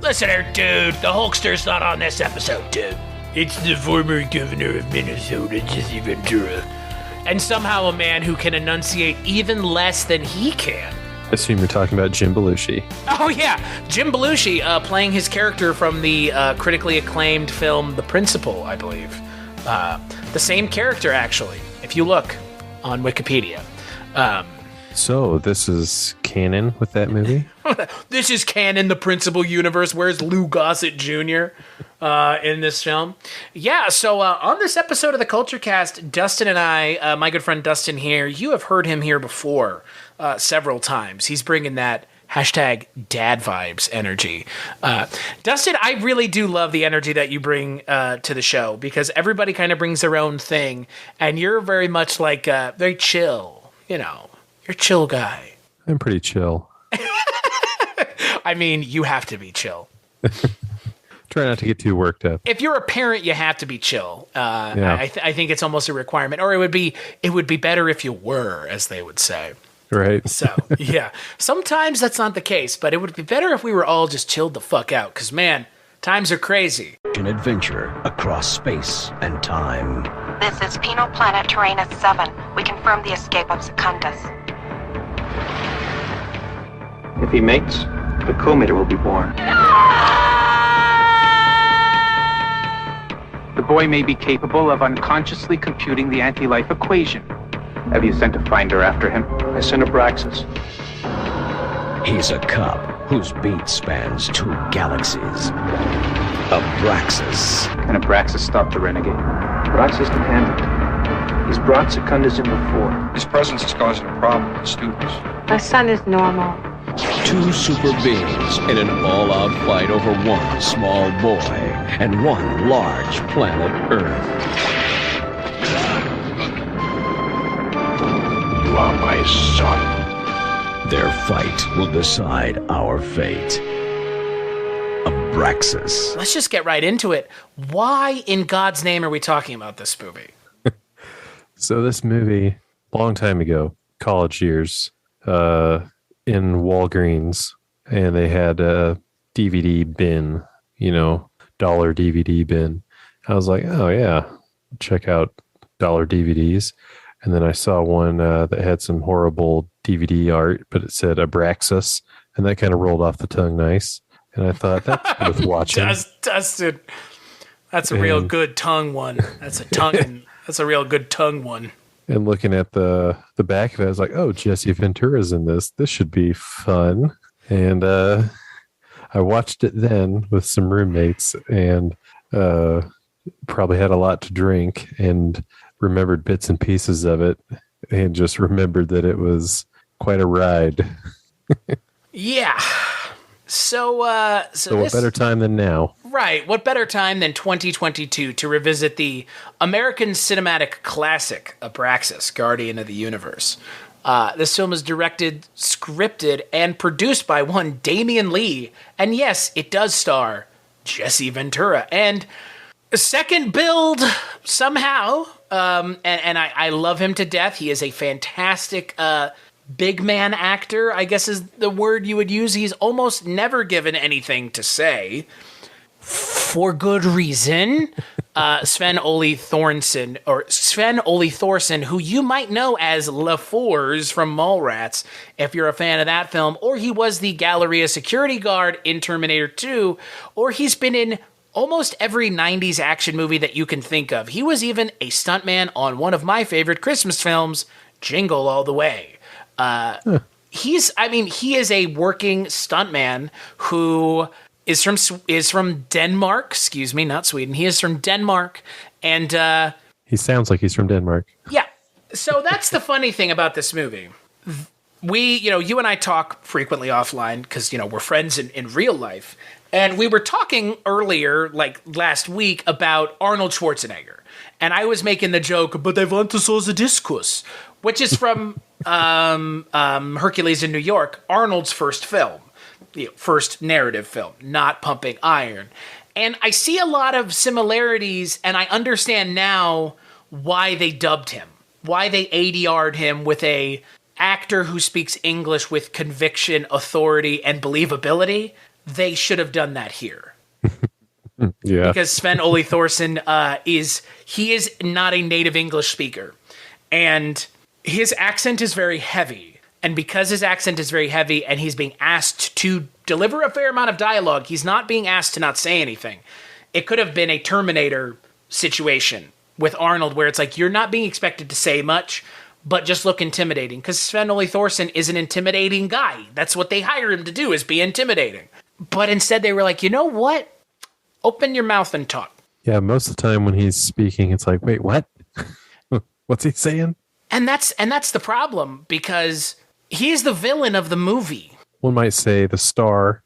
Listen here, dude. The Hulkster's not on this episode, dude. It's the former governor of Minnesota, Jesse Ventura. And somehow a man who can enunciate even less than he can. I assume you're talking about Jim Belushi. Oh, yeah. Jim Belushi playing his character from the critically acclaimed film The Principal, I believe. The same character, actually, if you look on Wikipedia. So this is canon with that movie? This is canon, the Principal universe. Where's Lou Gossett Jr. In this film? Yeah, so on this episode of the Kulturecast, Dustin and I, my good friend Dustin here, you have heard him here before several times. He's bringing that hashtag dad vibes energy. Dustin, I really do love the energy that you bring to the show because everybody kind of brings their own thing, and you're very much like very chill, you know. You're a chill guy. I'm pretty chill. I mean, you have to be chill. Try not to get too worked up. If you're a parent, you have to be chill. Yeah. I think it's almost a requirement. Or it would be better if you were, as they would say. Right. So, yeah. Sometimes that's not the case, but it would be better if we were all just chilled the fuck out. Because, man, times are crazy. An adventure across space and time. This is Penal Planet Terranus 7. We confirm the escape of Secundus. If he mates, the culmator will be born. The boy may be capable of unconsciously computing the anti-life equation. Have you sent a finder after him? I sent Abraxas. He's a cub whose beat spans 2 galaxies. Abraxas. Can Abraxas stop the renegade? Abraxas can handle it. He's brought Secundus in before. His presence is causing a problem with the students. My son is normal. 2 super beings in an all-out fight over 1 small boy and 1 large planet Earth. You are my son. Their fight will decide our fate. Abraxas. Let's just get right into it. Why in God's name are we talking about this movie? So this movie, long time ago, college years, in Walgreens, and they had a DVD bin, dollar DVD bin. I was like, oh yeah, check out dollar DVDs. And then I saw one that had some horrible DVD art, but it said Abraxas, and that kind of rolled off the tongue nice. And I thought that's worth watching. Dustin, that's a real good tongue one. That's a tongue. That's a real good tongue one. And looking at the back of it, I was like, oh, Jesse Ventura's in this. This should be fun. And I watched it then with some roommates and probably had a lot to drink and remembered bits and pieces of it and just remembered that it was quite a ride. Yeah. So what better time than now? Right. What better time than 2022 to revisit the American cinematic classic, Abraxas, Guardian of the Universe. This film is directed, scripted, and produced by one Damian Lee. And yes, it does star Jesse Ventura. And second build somehow. And I love him to death. He is a fantastic big man actor, I guess is the word you would use. He's almost never given anything to say. For good reason. Sven-ole-thorsen, who you might know as LaFours from Mallrats, if you're a fan of that film, or he was the Galleria security guard in Terminator 2, or he's been in almost every 90s action movie that you can think of. He was even a stuntman on one of my favorite Christmas films, Jingle All the Way. He is a working stuntman who is from Denmark, excuse me, not Sweden. He is from Denmark, and he sounds like he's from Denmark. Yeah. So that's the funny thing about this movie. You and I talk frequently offline because, we're friends in real life. And we were talking earlier, like last week, about Arnold Schwarzenegger. And I was making the joke, but they want to saw the discus, which is from Hercules in New York, Arnold's first film. First narrative film, not Pumping Iron. And I see a lot of similarities, and I understand now why they dubbed him, why they ADR'd him with a actor who speaks English with conviction, authority, and believability. they should have done that here. Yeah. Because Sven-Ole-Thorsen is not a native English speaker. And his accent is very heavy. And because his accent is very heavy and he's being asked to deliver a fair amount of dialogue, he's not being asked to not say anything. It could have been a Terminator situation with Arnold where it's like, you're not being expected to say much, but just look intimidating. Because Sven-Ole-Thorsen is an intimidating guy. That's what they hire him to do, is be intimidating. But instead they were like, you know what? Open your mouth and talk. Yeah, most of the time when he's speaking, it's like, wait, what? What's he saying? And that's the problem, because he's the villain of the movie. One might say the star,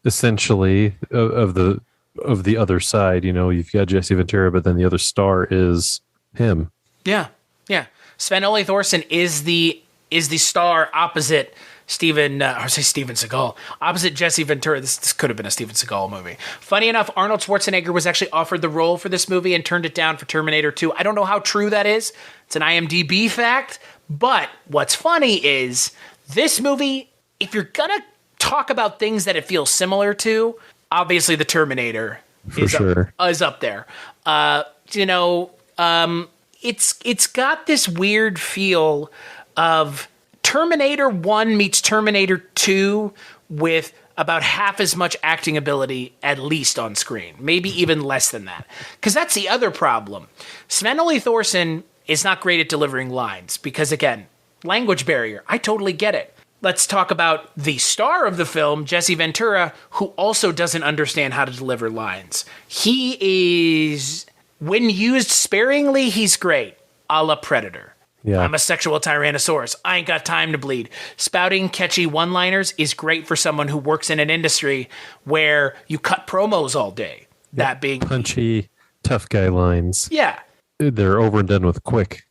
essentially of the other side. You've got Jesse Ventura, but then the other star is him. Yeah. Sven-Ole-Thorsen is the star opposite Steven Seagal, opposite Jesse Ventura. This could have been a Steven Seagal movie. Funny enough, Arnold Schwarzenegger was actually offered the role for this movie and turned it down for Terminator 2. I don't know how true that is. It's an IMDb fact. But what's funny is this movie, if you're going to talk about things that it feels similar to, obviously the Terminator is up there. It's got this weird feel of Terminator 1 meets Terminator 2 with about half as much acting ability, at least on screen. Maybe even less than that. Because that's the other problem. Sven-Ole-Thorsen is not great at delivering lines. Because, again, language barrier. I totally get it. Let's talk about the star of the film, Jesse Ventura, who also doesn't understand how to deliver lines. He is, when used sparingly, he's great. A la Predator. Yeah. I'm a sexual tyrannosaurus. I ain't got time to bleed. Spouting catchy one-liners is great for someone who works in an industry where you cut promos all day. Yeah. That being punchy, tough guy lines. Yeah. They're over and done with quick.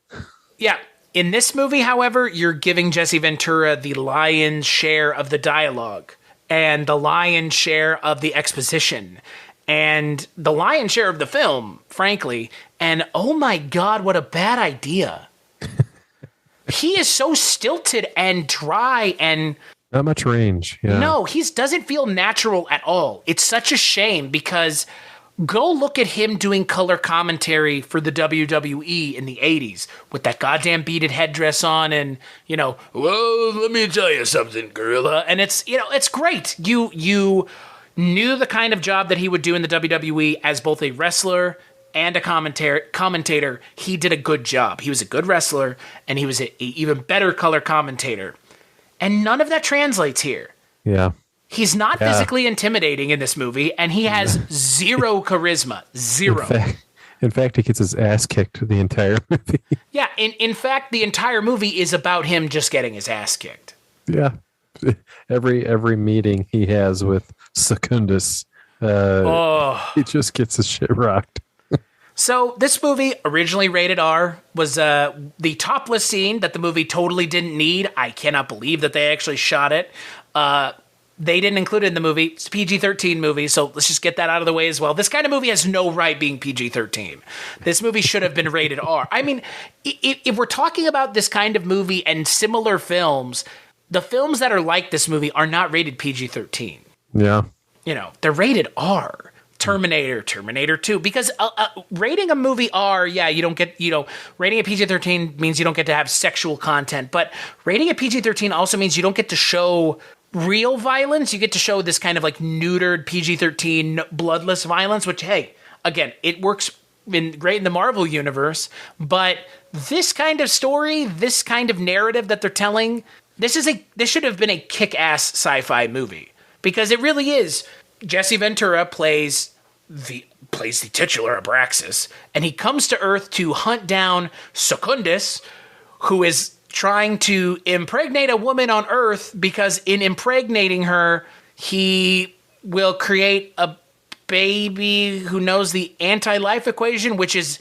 Yeah. In this movie, however, you're giving Jesse Ventura the lion's share of the dialogue and the lion's share of the exposition and the lion's share of the film, frankly. And oh my God, what a bad idea. He is so stilted and dry and not much range. Yeah. No, he doesn't feel natural at all. It's such a shame because go look at him doing color commentary for the WWE in the 80s with that goddamn beaded headdress on and, well, let me tell you something, gorilla. And it's great. You knew the kind of job that he would do in the WWE as both a wrestler and a commentator. He did a good job. He was a good wrestler, and he was an even better color commentator. And none of that translates here. Yeah. He's not physically intimidating in this movie, and he has zero charisma. Zero. In fact, he gets his ass kicked the entire movie. Yeah, in fact, the entire movie is about him just getting his ass kicked. Yeah. Every meeting he has with Secundus, he just gets his shit rocked. So this movie, originally rated R, was the topless scene that the movie totally didn't need. I cannot believe that they actually shot it. They didn't include it in the movie. It's a PG-13 movie, so let's just get that out of the way as well. This kind of movie has no right being PG-13. This movie should have been rated R. I mean, if we're talking about this kind of movie and similar films, the films that are like this movie are not rated PG-13. Yeah. They're rated R. Terminator 2, because rating a movie R, you don't get, rating a PG-13 means you don't get to have sexual content, but rating a PG-13 also means you don't get to show real violence. You get to show this kind of like neutered PG-13 bloodless violence, which, hey, again, it works great in the Marvel universe, but this kind of story, this kind of narrative that they're telling, this should have been a kick-ass sci-fi movie, because it really is. Jesse Ventura plays the titular Abraxas, and he comes to Earth to hunt down Secundus, who is trying to impregnate a woman on Earth, because in impregnating her, he will create a baby who knows the anti-life equation, which is...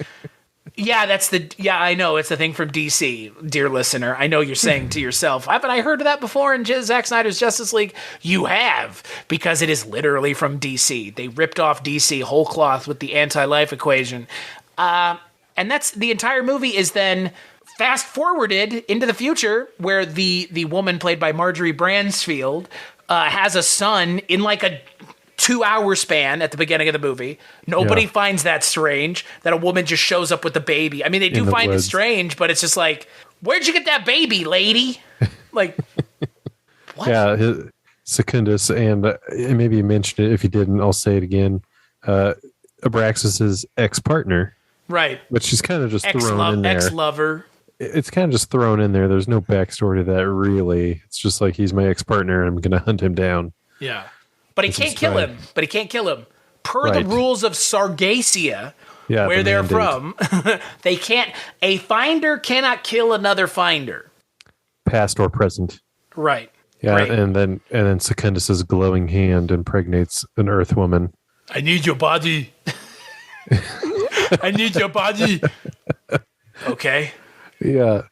I know, it's the thing from DC, dear listener. I know you're saying to yourself, haven't I heard of that before in Zack Snyder's Justice League? You have, because it is literally from DC. They ripped off DC whole cloth with the anti-life equation. And that's the entire movie is then fast-forwarded into the future, where the woman played by Marjorie Bransfield has a son in like a 2-hour span at the beginning of the movie. Nobody finds that strange that a woman just shows up with the baby. I mean, they do find it strange, but it's just like, where'd you get that baby, lady? Like, what? Yeah, Secundus, and maybe you mentioned it. If you didn't, I'll say it again. Abraxas' ex-partner. Right. But she's kind of just thrown in there. Ex-lover. It's kind of just thrown in there. There's no backstory to that, really. It's just like, he's my ex-partner, and I'm going to hunt him down. Yeah. But he can't kill him. Per the rules of Sargacia, where they're from, they can't. A finder cannot kill another finder. Past or present. Right. Yeah, right. and then Secundus' glowing hand impregnates an Earth woman. I need your body. I need your body. Okay. Yeah.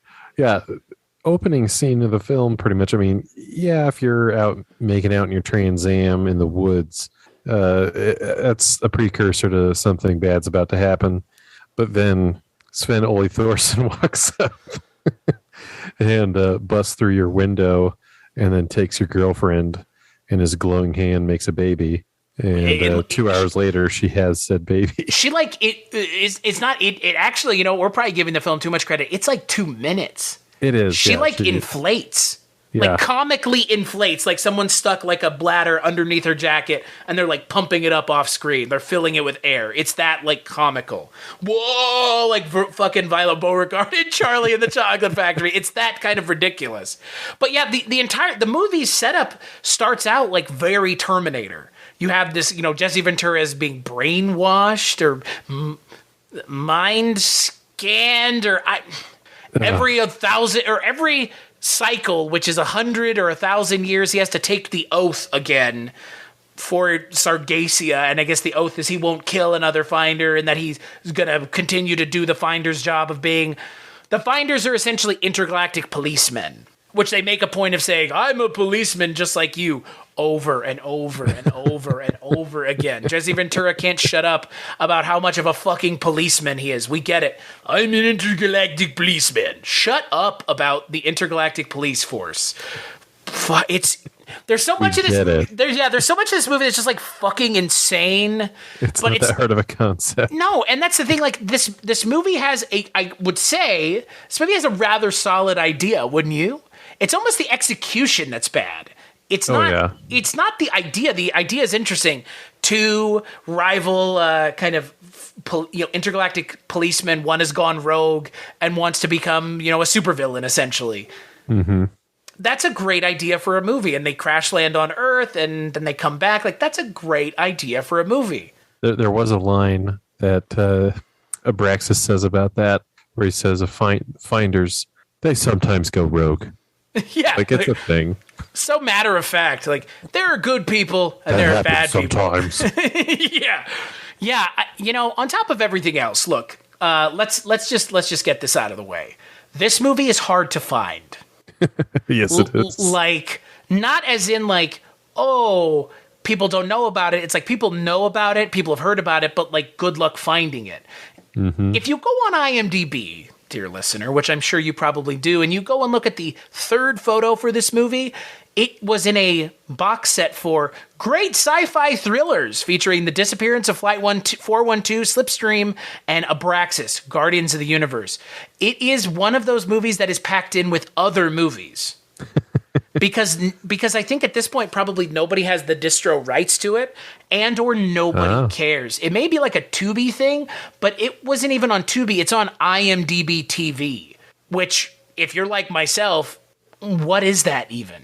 Opening scene of the film, pretty much. I mean, if you're out making out in your Trans Am in the woods, that's a precursor to something bad's about to happen. But then Sven-Ole-Thorsen walks up and busts through your window, and then takes your girlfriend, and his glowing hand makes a baby. And 2 hours later, she has said baby. She like it's not it. It actually, we're probably giving the film too much credit. It's like 2 minutes. It is. She inflates. Yeah. Like comically inflates, like someone stuck like a bladder underneath her jacket and they're like pumping it up off screen. They're filling it with air. It's that like comical. Whoa, like fucking Violet Beauregard and Charlie in the Chocolate Factory. It's that kind of ridiculous. But yeah, the movie's setup starts out like very Terminator. You have this, Jesse Ventura is being brainwashed or mind scanned or every 1,000 or every cycle, which is 100 or 1,000 years, he has to take the oath again for Sargacia. And I guess the oath is he won't kill another finder and that he's going to continue to do the finder's job of being. The finders are essentially intergalactic policemen, which they make a point of saying, I'm a policeman just like you, over and over and over and over again. Jesse Ventura can't shut up about how much of a fucking policeman he is. We get it. I'm an intergalactic policeman. Shut up about the intergalactic police force. There's so much of this. There's so much of this movie that's just like fucking insane. It's not that hard of a concept. No, and that's the thing. Like this movie has I would say this movie has a rather solid idea, wouldn't you? It's almost the execution that's bad. It's not. It's not the idea. The idea is interesting. Two rival kind of intergalactic policemen. One has gone rogue and wants to become a supervillain essentially. Mm-hmm. That's a great idea for a movie. And they crash land on Earth and then they come back. Like that's a great idea for a movie. There was a line that Abraxas says about that, where he says, "Finders, they sometimes go rogue." Yeah, like it's a thing. So matter of fact, like there are good people and there are bad sometimes. People. Yeah. On top of everything else, look, let's just get this out of the way. This movie is hard to find. Yes, it is. Like not as in like, oh, people don't know about it. It's like people know about it, people have heard about it, but like good luck finding it. Mm-hmm. If you go on IMDb, dear listener, which I'm sure you probably do, and you go and look at the third photo for this movie, it was in a box set for great sci-fi thrillers featuring The Disappearance of Flight 412, Slipstream, and Abraxas, Guardians of the Universe. It is one of those movies that is packed in with other movies. Because I think at this point probably nobody has the distro rights to it and or nobody cares. It may be like a Tubi thing, but it wasn't even on Tubi. It's on IMDb TV, which if you're like myself, what is that even?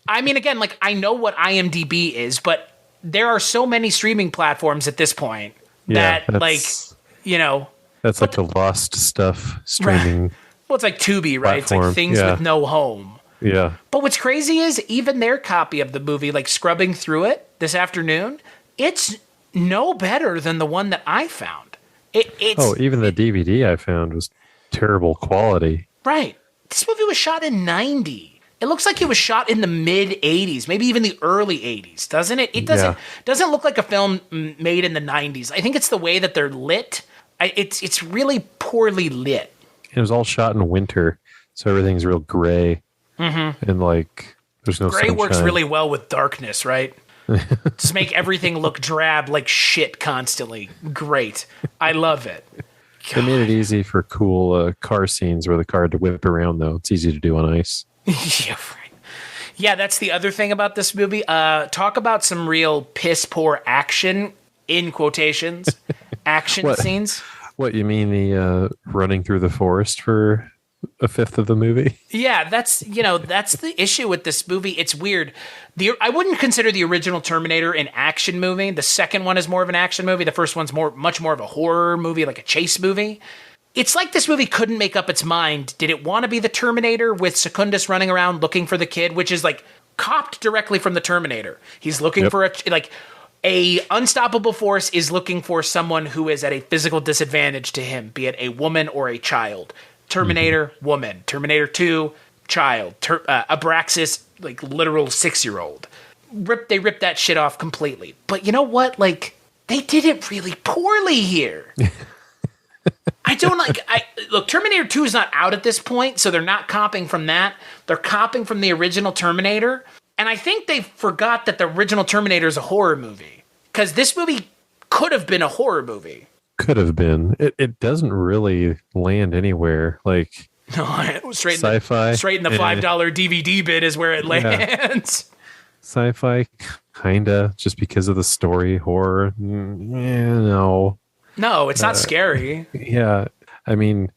I mean, again, like I know what IMDb is, but there are so many streaming platforms at this point that that's like the lost stuff streaming. Well, it's like Tubi, right? Platform. It's like things with no home. Yeah. But what's crazy is even their copy of the movie, like scrubbing through it this afternoon, it's no better than the one that I found. Even the DVD I found was terrible quality. Right. This movie was shot in 90. It looks like it was shot in the mid 80s, maybe even the early 80s, doesn't it? It doesn't look like a film made in the 90s. I think it's the way that they're lit. It's really poorly lit. It was all shot in winter, so everything's real gray. Mm-hmm. And like There's no Gray sunshine. works really well with darkness, right? Just make everything look drab like shit constantly. Great. I love it. They made it easy for cool car scenes where the car had to whip around, though. It's easy to do on ice. Yeah, right. Yeah, that's the other thing about this movie. Talk about some real piss poor action, in quotations, action scenes. What, you mean the running through the forest for a fifth of the movie? Yeah, that's the issue with this movie. It's weird. I wouldn't consider the original Terminator an action movie. The second one is more of an action movie. The first one's much more of a horror movie, like a chase movie. It's like this movie couldn't make up its mind. Did it want to be the Terminator with Secundus running around looking for the kid, which is like copped directly from the Terminator. He's looking for a unstoppable force is looking for someone who is at a physical disadvantage to him, be it a woman or a child. Terminator, woman. Terminator 2, child. Abraxas, like literal 6-year-old. They ripped that shit off completely. But you know what? Like, they did it really poorly here. Look, Terminator 2 is not out at this point, so they're not copying from that. They're copying from the original Terminator. And I think they forgot that the original Terminator is a horror movie. Because this movie could have been a horror movie. Could have been. It doesn't really land anywhere. Like, no, straight sci-fi. Straight in the $5 DVD bin is where it lands. Sci-fi, kinda, just because of the story. Horror, no. No, it's not scary. Yeah, I mean,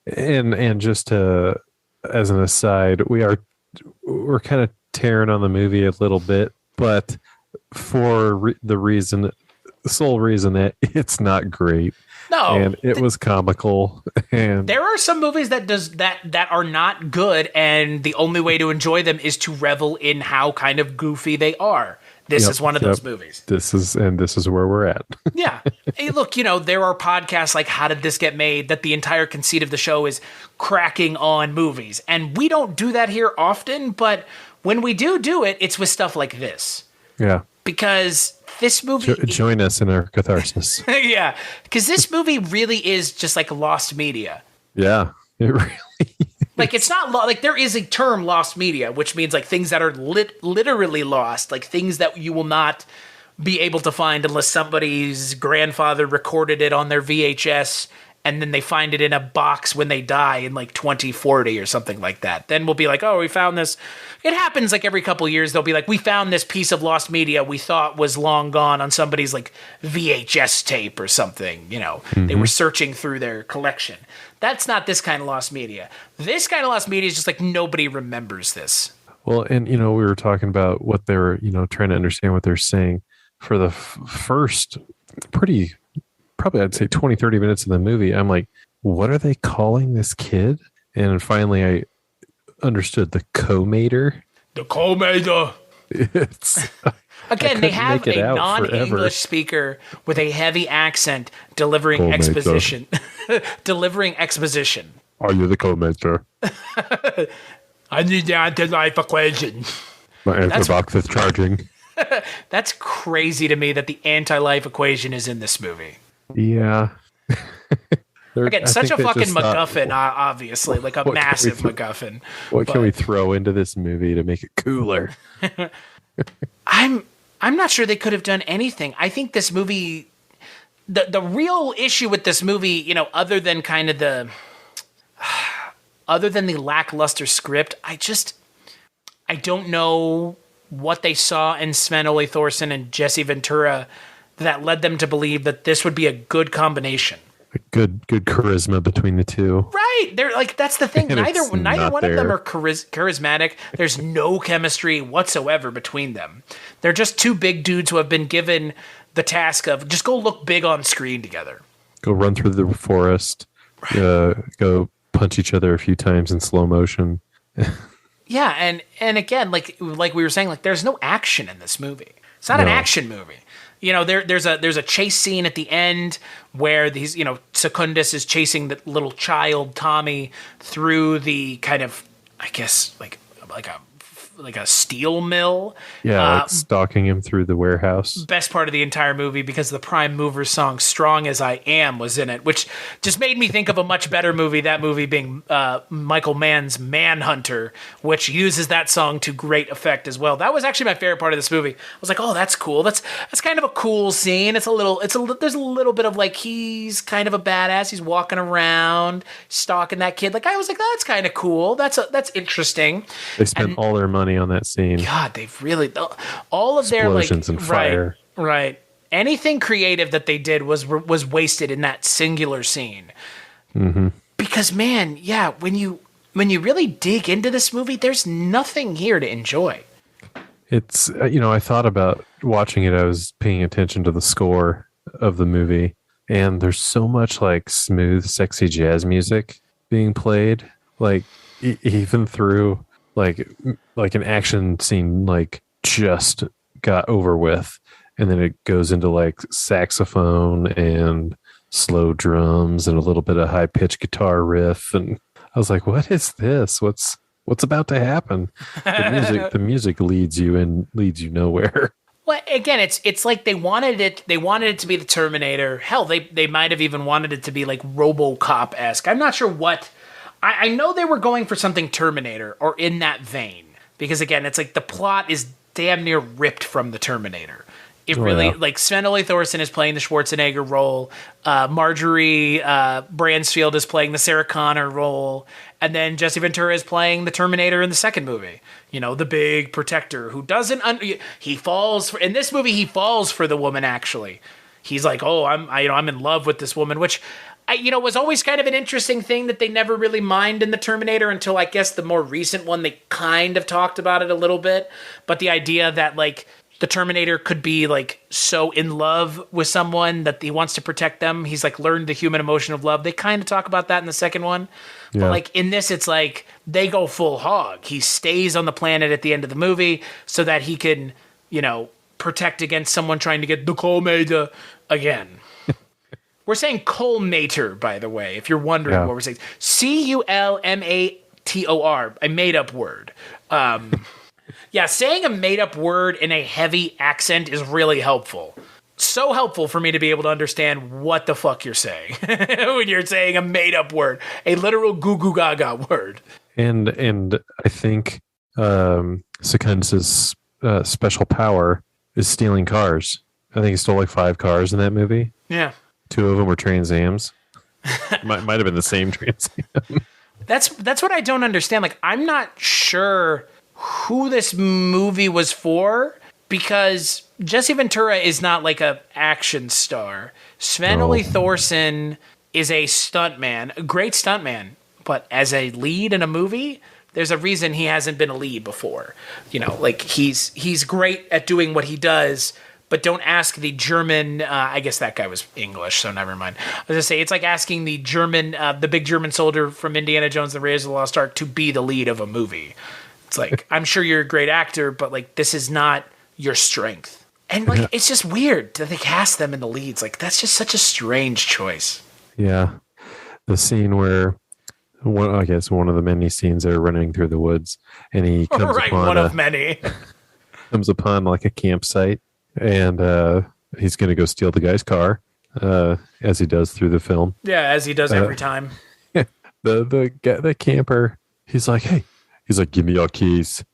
and just to, as an aside, we're kind of tearing on the movie a little bit, but for the sole reason that it's not great. No, and it was comical. And there are some movies that are not good, and the only way to enjoy them is to revel in how kind of goofy they are. This is one of those movies. This is where we're at. Yeah. Hey, look, there are podcasts like How Did This Get Made that the entire conceit of the show is cracking on movies. And we don't do that here often, but when we do it, it's with stuff like this. Yeah. Because this movie... Join us in our catharsis. Yeah. Because this movie really is just like lost media. Yeah. It really like, it's not like there is a term lost media, which means like things that are literally lost, like things that you will not be able to find unless somebody's grandfather recorded it on their VHS and then they find it in a box when they die in like 2040 or something like that. Then we'll be like, oh, we found this. It happens like every couple of years. They'll be like, we found this piece of lost media we thought was long gone on somebody's like VHS tape or something. They were searching through their collection. That's not this kind of lost media. This kind of lost media is just like nobody remembers this. Well, and, we were talking about what they're, trying to understand what they're saying for the first probably I'd say 20, 30 minutes of the movie. I'm like, what are they calling this kid? And finally I understood the culmator. The culmator. Again, they have a non-English speaker with a heavy accent delivering exposition. Delivering exposition. Are you the culmator? I need the anti-life equation. My answer box is charging. That's crazy to me that the anti-life equation is in this movie. Yeah. Again, such a fucking MacGuffin, obviously, like a massive MacGuffin. What can we throw into this movie to make it cooler? I'm not sure they could have done anything. I think this movie, the real issue with this movie, other than the lackluster script, I don't know what they saw in Sven-Ole-Thorsen and Jesse Ventura that led them to believe that this would be a good combination. A good charisma between the two. Right. They're like, that's the thing. Neither one of them are charismatic. There's no chemistry whatsoever between them. They're just two big dudes who have been given the task of just go look big on screen together. Go run through the forest. Go punch each other a few times in slow motion. Yeah, and again, like we were saying, like there's no action in this movie. It's not an action movie. There's a chase scene at the end where these, Secundus is chasing the little child Tommy through the kind of, I guess, like a steel mill. Yeah, like stalking him through the warehouse. Best part of the entire movie, because the Prime Movers song "Strong as I Am" was in it, which just made me think of a much better movie. That movie being Michael Mann's Manhunter, which uses that song to great effect as well. That was actually my favorite part of this movie. I was like, oh, that's cool. That's kind of a cool scene. There's a little bit of like, he's kind of a badass. He's walking around stalking that kid. Like, I was like, that's kind of cool. That's interesting. They spent all their money on that scene. God, they've really all of their explosions and fire. Right. Anything creative that they did was wasted in that singular scene. Mm-hmm. Because man, yeah, when you really dig into this movie, there's nothing here to enjoy. It's I thought about watching it. I was paying attention to the score of the movie, and there's so much like smooth, sexy jazz music being played, like even through like an action scene like just got over with, and then it goes into like saxophone and slow drums and a little bit of high pitched guitar riff, and I was like, what is this? What's about to happen? The music leads you nowhere. Well, again, it's like they wanted it to be the Terminator. Hell, they might have even wanted it to be like RoboCop-esque. I'm not sure what. I know they were going for something Terminator or in that vein, because again, it's like the plot is damn near ripped from the Terminator. It like Sven-Ole-Thorsen is playing the Schwarzenegger role, Marjorie Bransfield is playing the Sarah Connor role, and then Jesse Ventura is playing the Terminator in the second movie. The big protector who doesn't he falls for, in this movie he falls for the woman. Actually, he's like, oh, I'm in love with this woman, which was always kind of an interesting thing that they never really mined in the Terminator until I guess the more recent one. They kind of talked about it a little bit, but the idea that like the Terminator could be like so in love with someone that he wants to protect them. He's like learned the human emotion of love. They kind of talk about that in the second one. Yeah. But like in this, it's like they go full hog. He stays on the planet at the end of the movie so that he can, protect against someone trying to get the culmator again. We're saying culmator, by the way, if you're wondering what we're saying. Culmator, a made-up word. Yeah, saying a made-up word in a heavy accent is really helpful. So helpful for me to be able to understand what the fuck you're saying when you're saying a made-up word, a literal goo-goo-gaga word. And I think Secundus' special power is stealing cars. I think he stole like 5 cars in that movie. Yeah. 2 of them were Trans Ams. might have been the same Trans Am. That's what I don't understand. Like, I'm not sure who this movie was for, because Jesse Ventura is not like a action star. Sven-Ole-Thorsen is a stuntman, a great stuntman, but as a lead in a movie, there's a reason he hasn't been a lead before. Like he's great at doing what he does, but don't ask the German, I guess that guy was English, so never mind. I was going to say, it's like asking the German, the big German soldier from Indiana Jones and the Raiders of the Lost Ark to be the lead of a movie. It's like, I'm sure you're a great actor, but like, this is not your strength. And like, it's just weird that they cast them in the leads. Like, that's just such a strange choice. Yeah. The scene where, one of the many scenes they're running through the woods, and he comes upon one of many. Comes upon like a campsite, and he's going to go steal the guy's car, as he does through the film. Yeah, as he does every time. The camper, he's like, hey. He's like, give me your keys.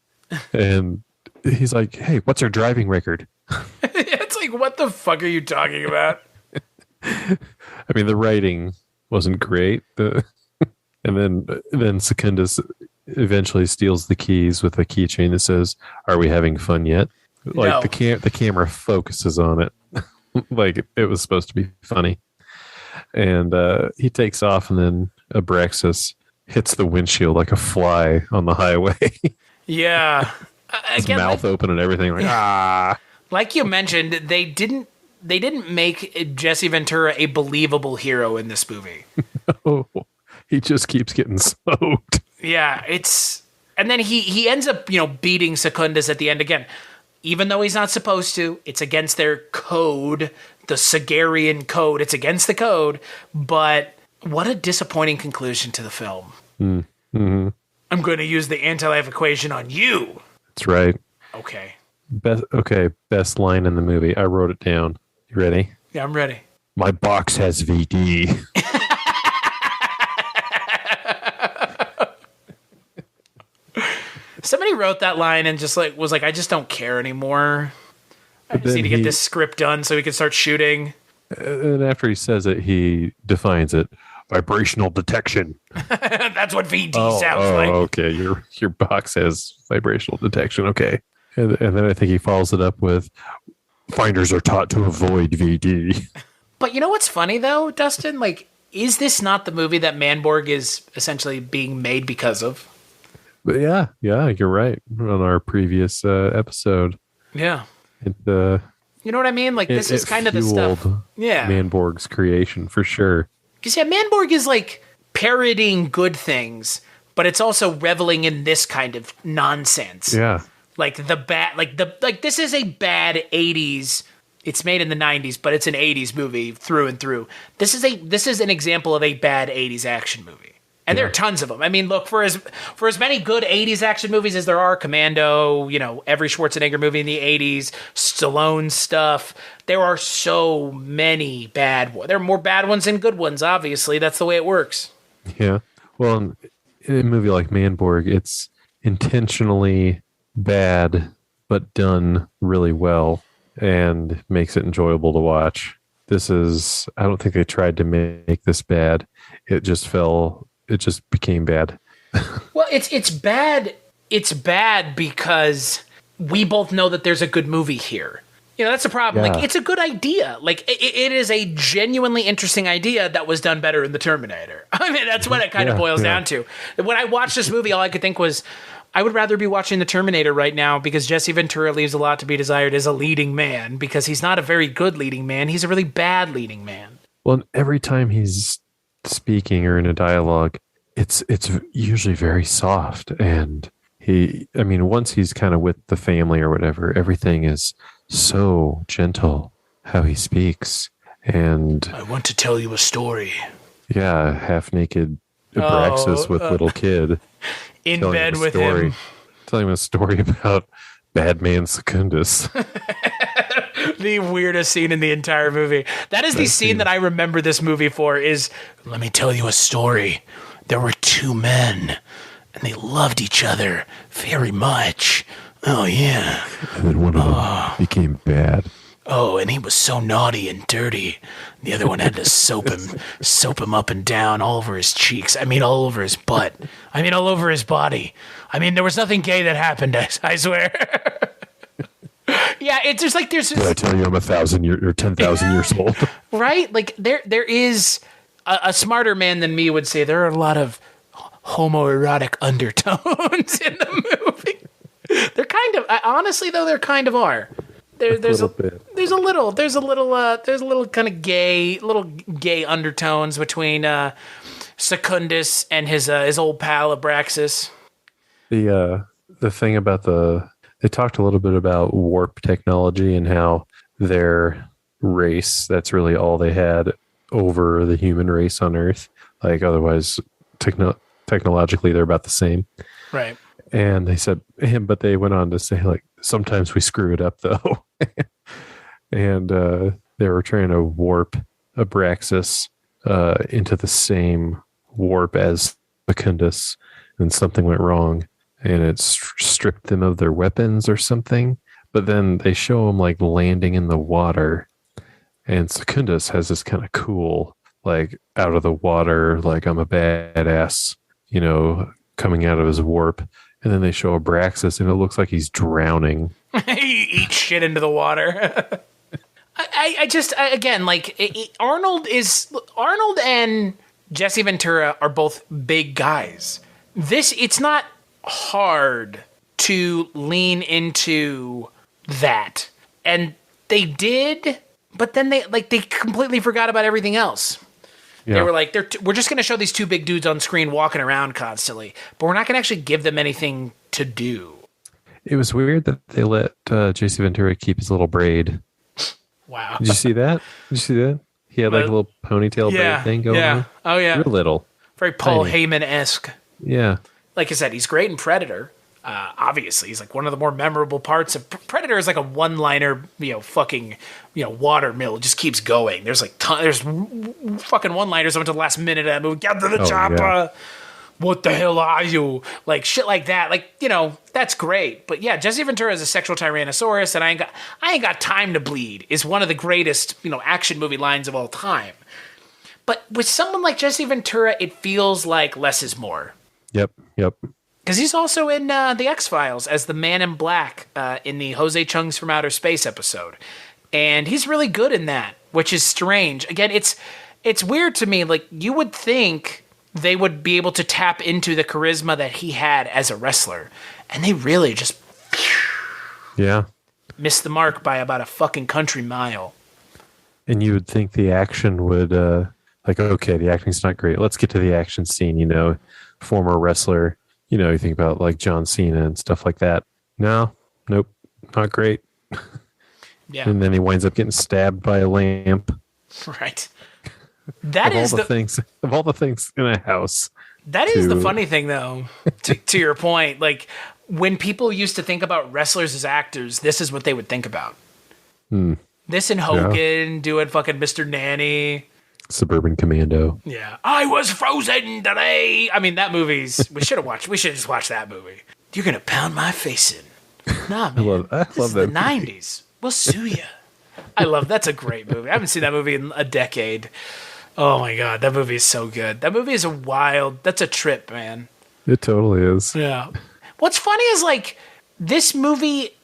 And he's like, hey, what's your driving record? It's like, what the fuck are you talking about? I mean, the writing wasn't great. And then Secundus eventually steals the keys with a keychain that says, are we having fun yet? Like no. The camera focuses on it. Like it was supposed to be funny. And he takes off, and then Abraxas hits the windshield like a fly on the highway. Yeah. His mouth open and everything, like, ah. Like you mentioned, they didn't make Jesse Ventura a believable hero in this movie. No. He just keeps getting smoked. Yeah, and then he ends up, beating Secundus at the end again. Even though he's not supposed to, it's against their code, the Sagarian code. It's against the code, but what a disappointing conclusion to the film. Mm-hmm. I'm going to use the anti-life equation on you. That's right. Okay. Best line in the movie. I wrote it down. You ready? Yeah, I'm ready. My box has VD. Somebody wrote that line and just was like, I just don't care anymore. I just need to get this script done so we can start shooting. And after he says it, he defines it. Vibrational detection. That's what VD sounds like. Okay. Your box has vibrational detection. Okay. And then I think he follows it up with, finders are taught to avoid VD. But you know what's funny, though, Dustin? Like, is this not the movie that Manborg is essentially being made because of? But yeah, you're right. On our previous episode. Yeah. You know what I mean? Like, this is kind of the stuff. Yeah. Manborg's creation, for sure. Because, yeah, Manborg is, like, parodying good things, but it's also reveling in this kind of nonsense. Yeah. Like, this is a bad 80s. It's made in the 90s, but it's an 80s movie through and through. This is an example of a bad 80s action movie. And there are tons of them. I mean, look, for as many good 80s action movies as there are, Commando, every Schwarzenegger movie in the 80s, Stallone stuff, there are so many bad ones. There are more bad ones than good ones, obviously. That's the way it works. Yeah. Well, in a movie like Manborg, it's intentionally bad, but done really well and makes it enjoyable to watch. I don't think they tried to make this bad. It just became bad. Well, it's bad. It's bad because we both know that there's a good movie here. That's the problem. Yeah. Like, it's a good idea. Like, it is a genuinely interesting idea that was done better in the Terminator. I mean, that's what it kind of boils down to. When I watched this movie, all I could think was, I would rather be watching the Terminator right now because Jesse Ventura leaves a lot to be desired as a leading man, because he's not a very good leading man. He's a really bad leading man. Well, every time he's speaking or in a dialogue, it's usually very soft. And once he's kind of with the family or whatever, everything is so gentle how he speaks. And I want to tell you a story. Yeah, half naked Abraxas with little kid in bed with him, telling him a story about bad man Secundus. The weirdest scene in the entire movie. That is the scene that I remember this movie for. Is, let me tell you a story. There were two men, and they loved each other very much. Oh, yeah. And then one of them became bad. Oh, and he was so naughty and dirty. The other one had to soap him up and down, all over his cheeks. I mean, all over his butt. I mean, all over his body. I mean, there was nothing gay that happened, I swear. Yeah, it's just like there's... Did I tell you I'm 1,000 or 10,000 years old? Right? Like, there is... A smarter man than me would say there are a lot of homoerotic undertones in the movie. They're kind of, honestly though, there kind of are. There's a little kind of gay undertones between Secundus and his old pal Abraxas. The thing about they talked a little bit about warp technology and how their race, that's really all they had over the human race on Earth. Like, otherwise technologically they're about the same, right? And they said, but they went on to say, like, sometimes we screw it up though. And they were trying to warp Abraxas into the same warp as Secundus, and something went wrong and it stripped them of their weapons or something. But then they show them like landing in the water. And Secundus has this kind of cool, like, out of the water, like, I'm a badass, coming out of his warp. And then they show Abraxas, and it looks like he's drowning. He eats shit into the water. Arnold and Jesse Ventura are both big guys. It's not hard to lean into that. And they did... But then they completely forgot about everything else. Yeah. They were like, we're just going to show these two big dudes on screen walking around constantly, but we're not going to actually give them anything to do. It was weird that they let Jesse Ventura keep his little braid. Wow. Did you see that? He had like a little ponytail braid thing going on. Oh, yeah. Real little. Very Paul Heyman-esque. Yeah. Like I said, he's great in Predator. Obviously, he's like one of the more memorable parts of Predator. Is like a one-liner, fucking, water mill. It just keeps going. There's like there's fucking one-liners up until the last minute of that movie. Get to the chopper. Yeah. What the hell are you? Like shit like that. Like, that's great. But yeah, Jesse Ventura is a sexual tyrannosaurus, and I ain't got time to bleed is one of the greatest, action movie lines of all time. But with someone like Jesse Ventura, it feels like less is more. Yep. Because he's also in The X-Files as the Man in Black in the Jose Chung's From Outer Space episode. And he's really good in that, which is strange. Again, it's weird to me. Like, you would think they would be able to tap into the charisma that he had as a wrestler. And they really just missed the mark by about a fucking country mile. And you would think the action would, okay, the acting's not great. Let's get to the action scene, former wrestler. You think about like John Cena and stuff like that. No, nope, not great. Yeah. And then he winds up getting stabbed by a lamp. Right. That is of all the things in a house. That is the funny thing, though, to your point. Like, when people used to think about wrestlers as actors, this is what they would think about. This and Hogan doing fucking Mr. Nanny. Suburban Commando. Yeah. I was frozen today. I mean, that movie's... We should just watch that movie. You're going to pound my face in. Nah, man. I love that the 90s. We'll sue you. That's a great movie. I haven't seen that movie in a decade. Oh my God. That movie is so good. That movie is that's a trip, man. It totally is. Yeah. What's funny is like this movie,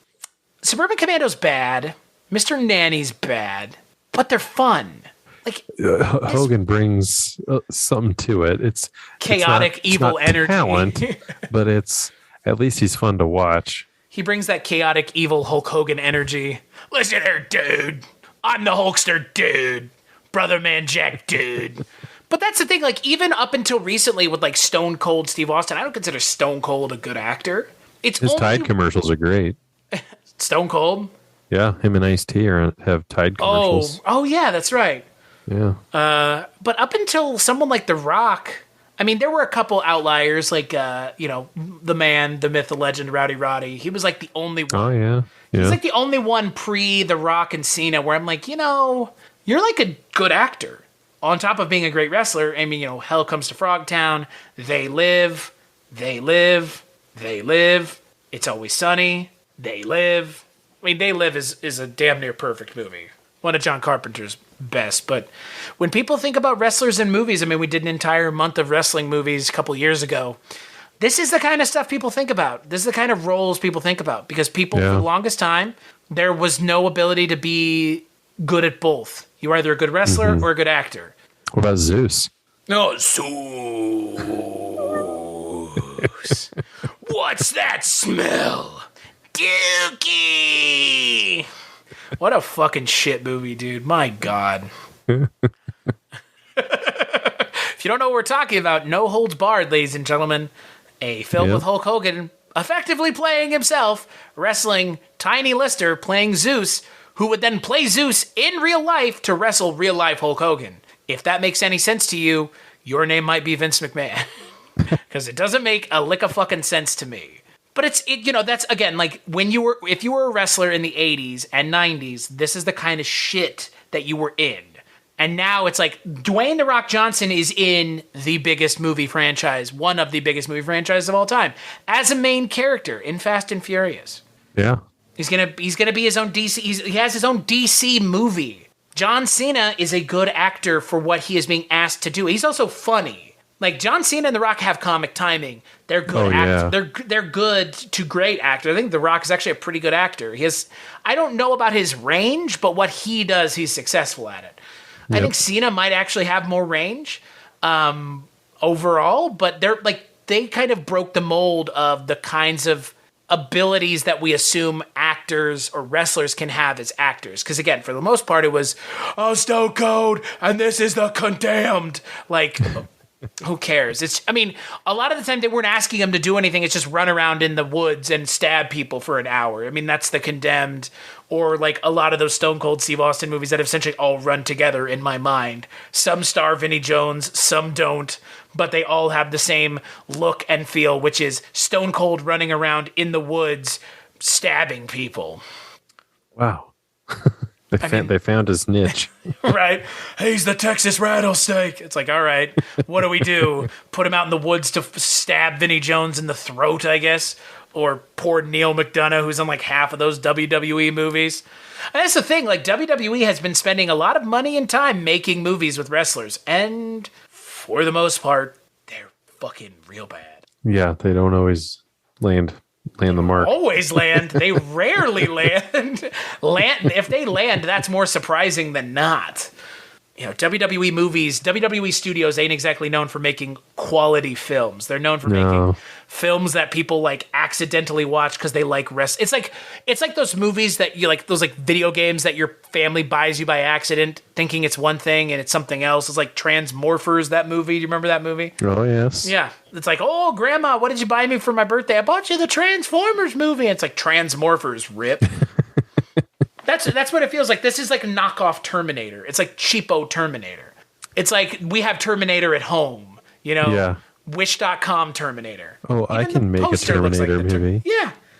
Suburban Commando's bad. Mr. Nanny's bad, but they're fun. Like Hogan brings something to it. It's chaotic, evil energy. Talent, but at least he's fun to watch. He brings that chaotic, evil Hulk Hogan energy. Listen here, dude. I'm the Hulkster, dude. Brother Man Jack, dude. But that's the thing. Like even up until recently, with like Stone Cold Steve Austin, I don't consider Stone Cold a good actor. His Tide commercials are great. Stone Cold. Yeah, him and Ice-T have Tide commercials. Oh yeah, that's right. Yeah. But up until someone like The Rock, I mean, there were a couple outliers, like, the man, the myth, the legend, Rowdy Roddy. He was like the only one. Oh, yeah. He's like the only one pre The Rock and Cena where I'm like, you're like a good actor. On top of being a great wrestler, I mean, Hell Comes to Frogtown, They Live, It's Always Sunny, They Live. I mean, They Live is a damn near perfect movie. One of John Carpenter's best. But when people think about wrestlers in movies, I mean, we did an entire month of wrestling movies a couple years ago. This is the kind of stuff people think about. This is the kind of roles people think about. Because people, for the longest time, there was no ability to be good at both. You were either a good wrestler or a good actor. What about Zeus? No, Zeus. What's that smell? Dookie! What a fucking shit movie, dude. My God. If you don't know what we're talking about, No Holds Barred, ladies and gentlemen. A film with Hulk Hogan effectively playing himself, wrestling Tiny Lister, playing Zeus, who would then play Zeus in real life to wrestle real-life Hulk Hogan. If that makes any sense to you, your name might be Vince McMahon. Because it doesn't make a lick of fucking sense to me. But that's again like if you were a wrestler in the 80s and 90s, this is the kind of shit that you were in. And now it's like Dwayne The Rock Johnson is in the biggest movie franchise, one of the biggest movie franchises of all time, as a main character in Fast and Furious. Yeah. He's gonna be his own DC. He has his own DC movie. John Cena is a good actor for what he is being asked to do. He's also funny. Like John Cena and The Rock have comic timing. They're good actors. They're good to great actors. I think The Rock is actually a pretty good actor. I don't know about his range, but what he does, he's successful at it. Yep. I think Cena might actually have more range overall, but they kind of broke the mold of the kinds of abilities that we assume actors or wrestlers can have as actors. Because again, for the most part, it was, Stone Cold, and this is the Condemned. Like, Who cares? I mean, a lot of the time they weren't asking him to do anything. It's just run around in the woods and stab people for an hour. I mean, that's The Condemned, or like a lot of those Stone Cold Steve Austin movies that have essentially all run together in my mind. Some star Vinnie Jones, some don't, but they all have the same look and feel, which is Stone Cold running around in the woods, stabbing people. Wow. They found his niche. Right? He's the Texas rattlesnake. It's like, all right, what do we do? Put him out in the woods to stab Vinnie Jones in the throat, I guess? Or poor Neil McDonough, who's in like half of those WWE movies. And that's the thing, like WWE has been spending a lot of money and time making movies with wrestlers. And for the most part, they're fucking real bad. Yeah, they don't always land the mark. Always land. They rarely land. If they land, that's more surprising than not. You know, WWE movies, WWE studios ain't exactly known for making quality films. They're known for making films that people like accidentally watch because they like It's like those movies that you like, those like video games that your family buys you by accident, thinking it's one thing and it's something else. It's like Transmorphers, that movie. Do you remember that movie? Oh yes. Yeah. It's like, oh, Grandma, what did you buy me for my birthday? I bought you the Transformers movie. It's like Transmorphers, rip. That's what it feels like. This is like a knockoff Terminator. It's like cheapo Terminator. It's like we have Terminator at home, you know? Yeah. Wish.com Terminator. Oh, I can make a Terminator movie.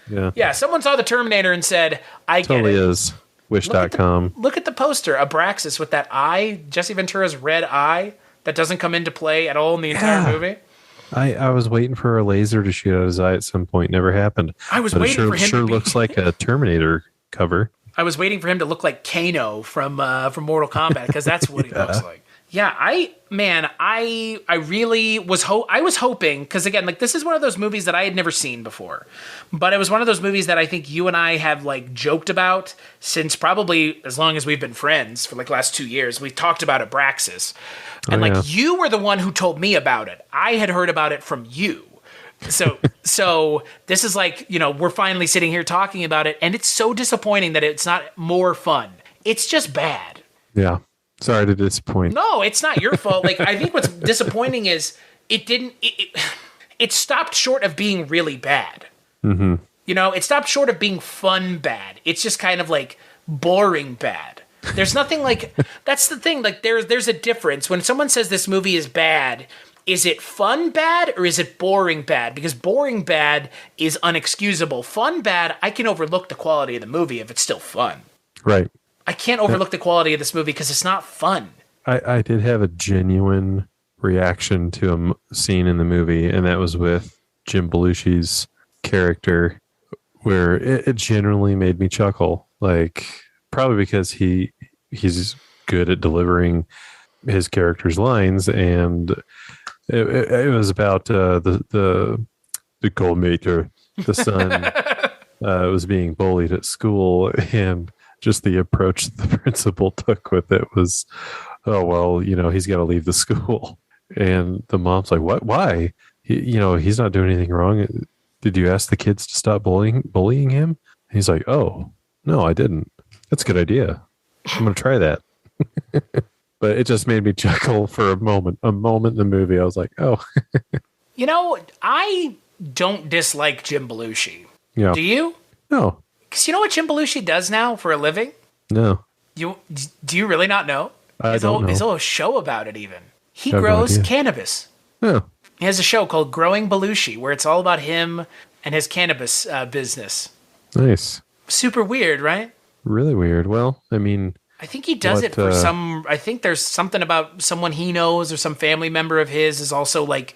Yeah. Someone saw the Terminator and said, I get it. Totally is. Wish.com. Look at the poster. Abraxas with that eye. Jesse Ventura's red eye that doesn't come into play at all in the entire movie. I was waiting for a laser to shoot out his eye at some point. Never happened. I was waiting for him to be... looks like a Terminator cover. I was waiting for him to look like Kano from Mortal Kombat, because that's what he looks like. Yeah, I really was hoping, because again, like this is one of those movies that I had never seen before, but it was one of those movies that I think you and I have like joked about since probably as long as we've been friends, for like the last 2 years. We talked about Abraxas, and you were the one who told me about it. I had heard about it from you. So this is like, you know, we're finally sitting here talking about it, and it's so disappointing that it's not more fun. It's just bad. Yeah. Sorry to disappoint. No, it's not your fault. Like, I think what's disappointing is it stopped short of being really bad. Mm-hmm. You know, it stopped short of being fun bad. It's just kind of like boring bad. There's nothing like, that's the thing. Like there's a difference. When someone says this movie is bad, is it fun bad or is it boring bad? Because boring bad is unexcusable. Fun bad, I can overlook the quality of the movie if it's still fun. Right. I can't overlook the quality of this movie because it's not fun. I did have a genuine reaction to a scene in the movie, and that was with Jim Belushi's character, where it generally made me chuckle. Like, probably because he's good at delivering his character's lines, and it was about the culmator, the son, was being bullied at school, and just the approach the principal took with it was, oh, well, you know, he's got to leave the school. And the mom's like, what? Why? He's not doing anything wrong. Did you ask the kids to stop bullying him? And he's like, oh, no, I didn't. That's a good idea. I'm going to try that. But it just made me chuckle for a moment in the movie. I was like, oh. You know, I don't dislike Jim Belushi. Yeah. Do you? No. Because you know what Jim Belushi does now for a living? No. Do you really not know? I don't know. There's a whole show about it even. He grows cannabis. Yeah. He has a show called Growing Belushi where it's all about him and his cannabis business. Nice. Super weird, right? Really weird. Well, I mean... I think he does it for I think there's something about someone he knows or some family member of his is also like...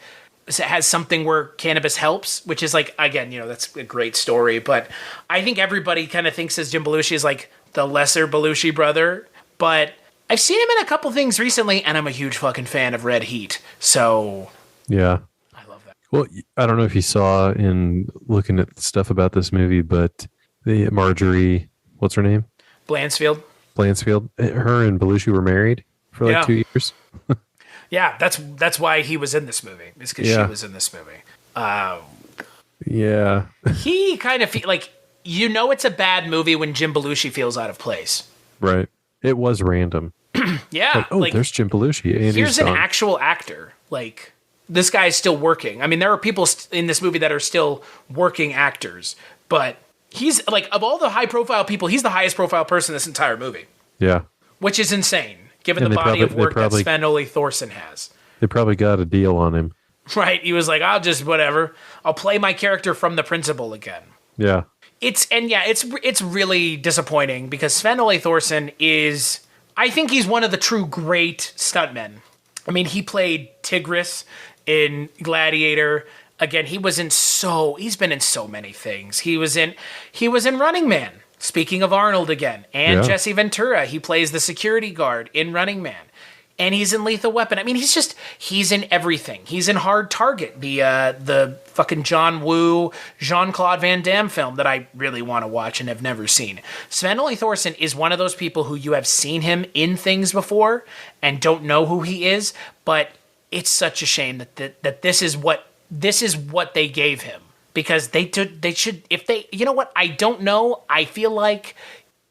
has something where cannabis helps, which is like, again, you know, that's a great story, but I think everybody kind of thinks as Jim Belushi is like the lesser Belushi brother, but I've seen him in a couple things recently, and I'm a huge fucking fan of Red Heat, so... Yeah. I love that. Well, I don't know if you saw in looking at stuff about this movie, but the Marjorie, what's her name? Blanchfield. Her and Belushi were married for like 2 years. Yeah, that's why he was in this movie. It's because she was in this movie. Yeah. He kind of like, you know, it's a bad movie when Jim Belushi feels out of place. Right. It was random. Yeah. Like, there's Jim Belushi. And here's an actual actor. Like, this guy is still working. I mean, there are people in this movie that are still working actors, but he's like, of all the high profile people, he's the highest profile person in this entire movie. Yeah. Which is insane, given the body of work that Sven-Ole-Thorsen has. They probably got a deal on him. Right. He was like, I'll just, whatever. I'll play my character from The Principal again. Yeah. It's really disappointing because Sven-Ole-Thorsen is, I think he's one of the true great stuntmen. I mean, he played Tigris in Gladiator. Again, he's been in so many things. He was in Running Man. Speaking of Arnold again, and Jesse Ventura, he plays the security guard in Running Man. And he's in Lethal Weapon. I mean, he's in everything. He's in Hard Target, the fucking John Woo, Jean-Claude Van Damme film that I really want to watch and have never seen. Sven-Ole-Thorsen is one of those people who you have seen him in things before and don't know who he is, but it's such a shame that this is what they gave him. Because they should, if they, you know what, I don't know. I feel like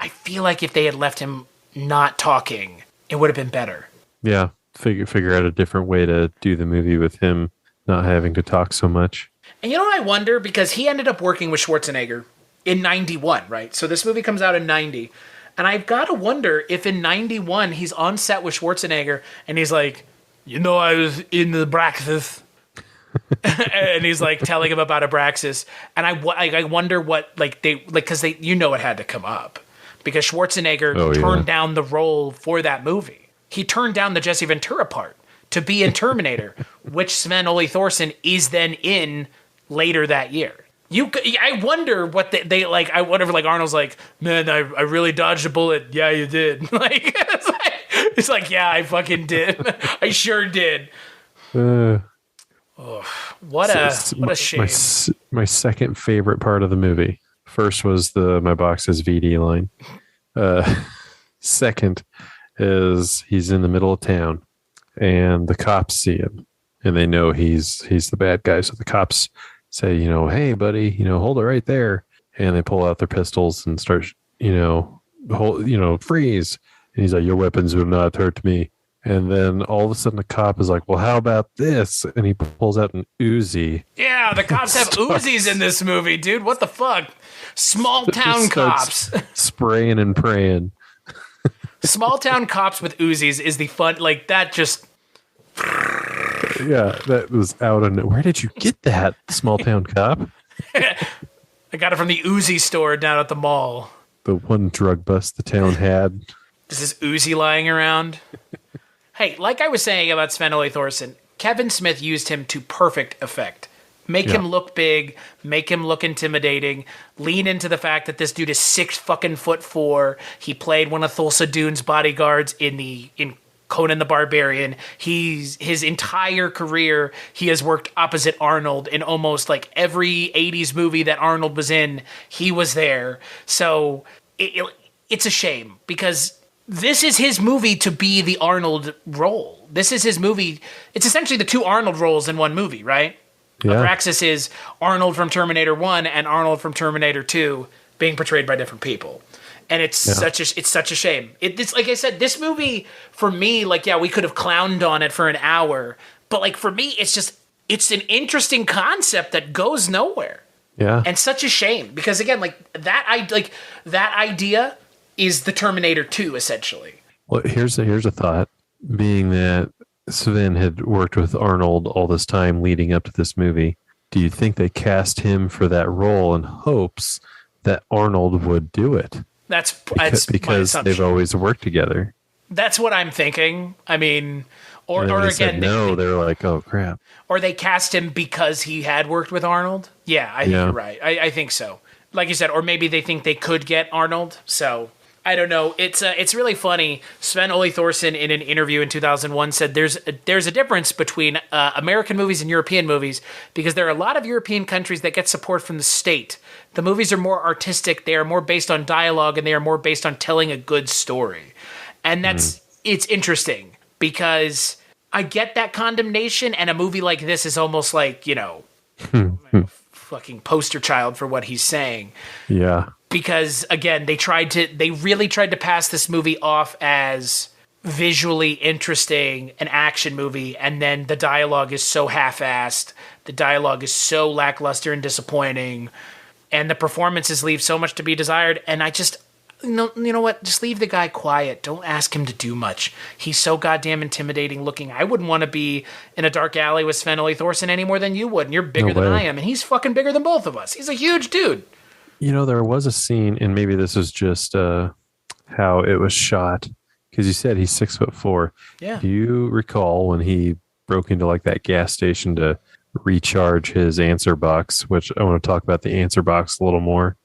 if they had left him not talking, it would have been better. Yeah, figure out a different way to do the movie with him not having to talk so much. And you know what I wonder? Because he ended up working with Schwarzenegger in 91, right? So this movie comes out in 90. And I've got to wonder if in 91 he's on set with Schwarzenegger and he's like, I was in the Abraxas. And he's like telling him about Abraxas. And I wonder what, because it had to come up. Because Schwarzenegger turned down the role for that movie. He turned down the Jesse Ventura part to be in Terminator, which Sven-Ole-Thorsen is then in later that year. I wonder what they like. I wonder if Arnold's like, man, I really dodged a bullet. Yeah, you did. It's like, yeah, I fucking did. I sure did. What a shame. My second favorite part of the movie. First was my box is VD line. Second is he's in the middle of town and the cops see him and they know he's the bad guy. So the cops say, hey buddy, hold it right there. And they pull out their pistols and start, freeze. And he's like, your weapons will not hurt me. And then all of a sudden the cop is like, well, how about this? And he pulls out an Uzi. Yeah, the cops have Uzis in this movie, dude. What the fuck? Small town cops. Spraying and praying. Small town cops with Uzis is the fun, that just... Yeah, that was out of nowhere. Where did you get that, small town cop? I got it from the Uzi store down at the mall. The one drug bust the town had. This is Uzi lying around. Hey, like I was saying about Sven-Ole-Thorsen, Kevin Smith used him to perfect effect. Make him look big, make him look intimidating, lean into the fact that this dude is 6'4". He played one of Thulsa Doon's bodyguards in Conan the Barbarian. His entire career, he has worked opposite Arnold in almost every 80s movie that Arnold was in, he was there. So it's a shame because this is his movie to be the Arnold role. This is his movie. It's essentially the two Arnold roles in one movie, right? Yeah. Abraxas is Arnold from Terminator 1 and Arnold from Terminator 2 being portrayed by different people. And it's such a shame. It's like I said, this movie for me, we could have clowned on it for an hour, but for me, it's an interesting concept that goes nowhere. Yeah. And such a shame because again, that idea is the Terminator 2 essentially. Well, here's a thought. Being that Sven had worked with Arnold all this time leading up to this movie, do you think they cast him for that role in hopes that Arnold would do it? That's because they've always worked together. That's what I'm thinking. I mean, or again, they're like, oh crap. Or they cast him because he had worked with Arnold. Yeah, I think you're right. I think so. Like you said, or maybe they think they could get Arnold. So I don't know. It's really funny. Sven-Ole-Thorsen in an interview in 2001 said there's a difference between American movies and European movies because there are a lot of European countries that get support from the state. The movies are more artistic. They are more based on dialogue and they are more based on telling a good story. And it's interesting because I get that condemnation and a movie like this is almost like, fucking poster child for what he's saying. Yeah. Because again, they really tried to pass this movie off as visually interesting an action movie, and then the dialogue is so half-assed, the dialogue is so lackluster and disappointing, and the performances leave so much to be desired, and I just, you know what, just leave the guy quiet. Don't ask him to do much. He's so goddamn intimidating looking. I wouldn't want to be in a dark alley with Sven-Ole-Thorsen any more than you would, and you're bigger than I am, and he's fucking bigger than both of us. He's a huge dude. You know, there was a scene, and maybe this is just how it was shot, because you said he's 6'4". Yeah. Do you recall when he broke into like that gas station to recharge his answer box, which I want to talk about the answer box a little more.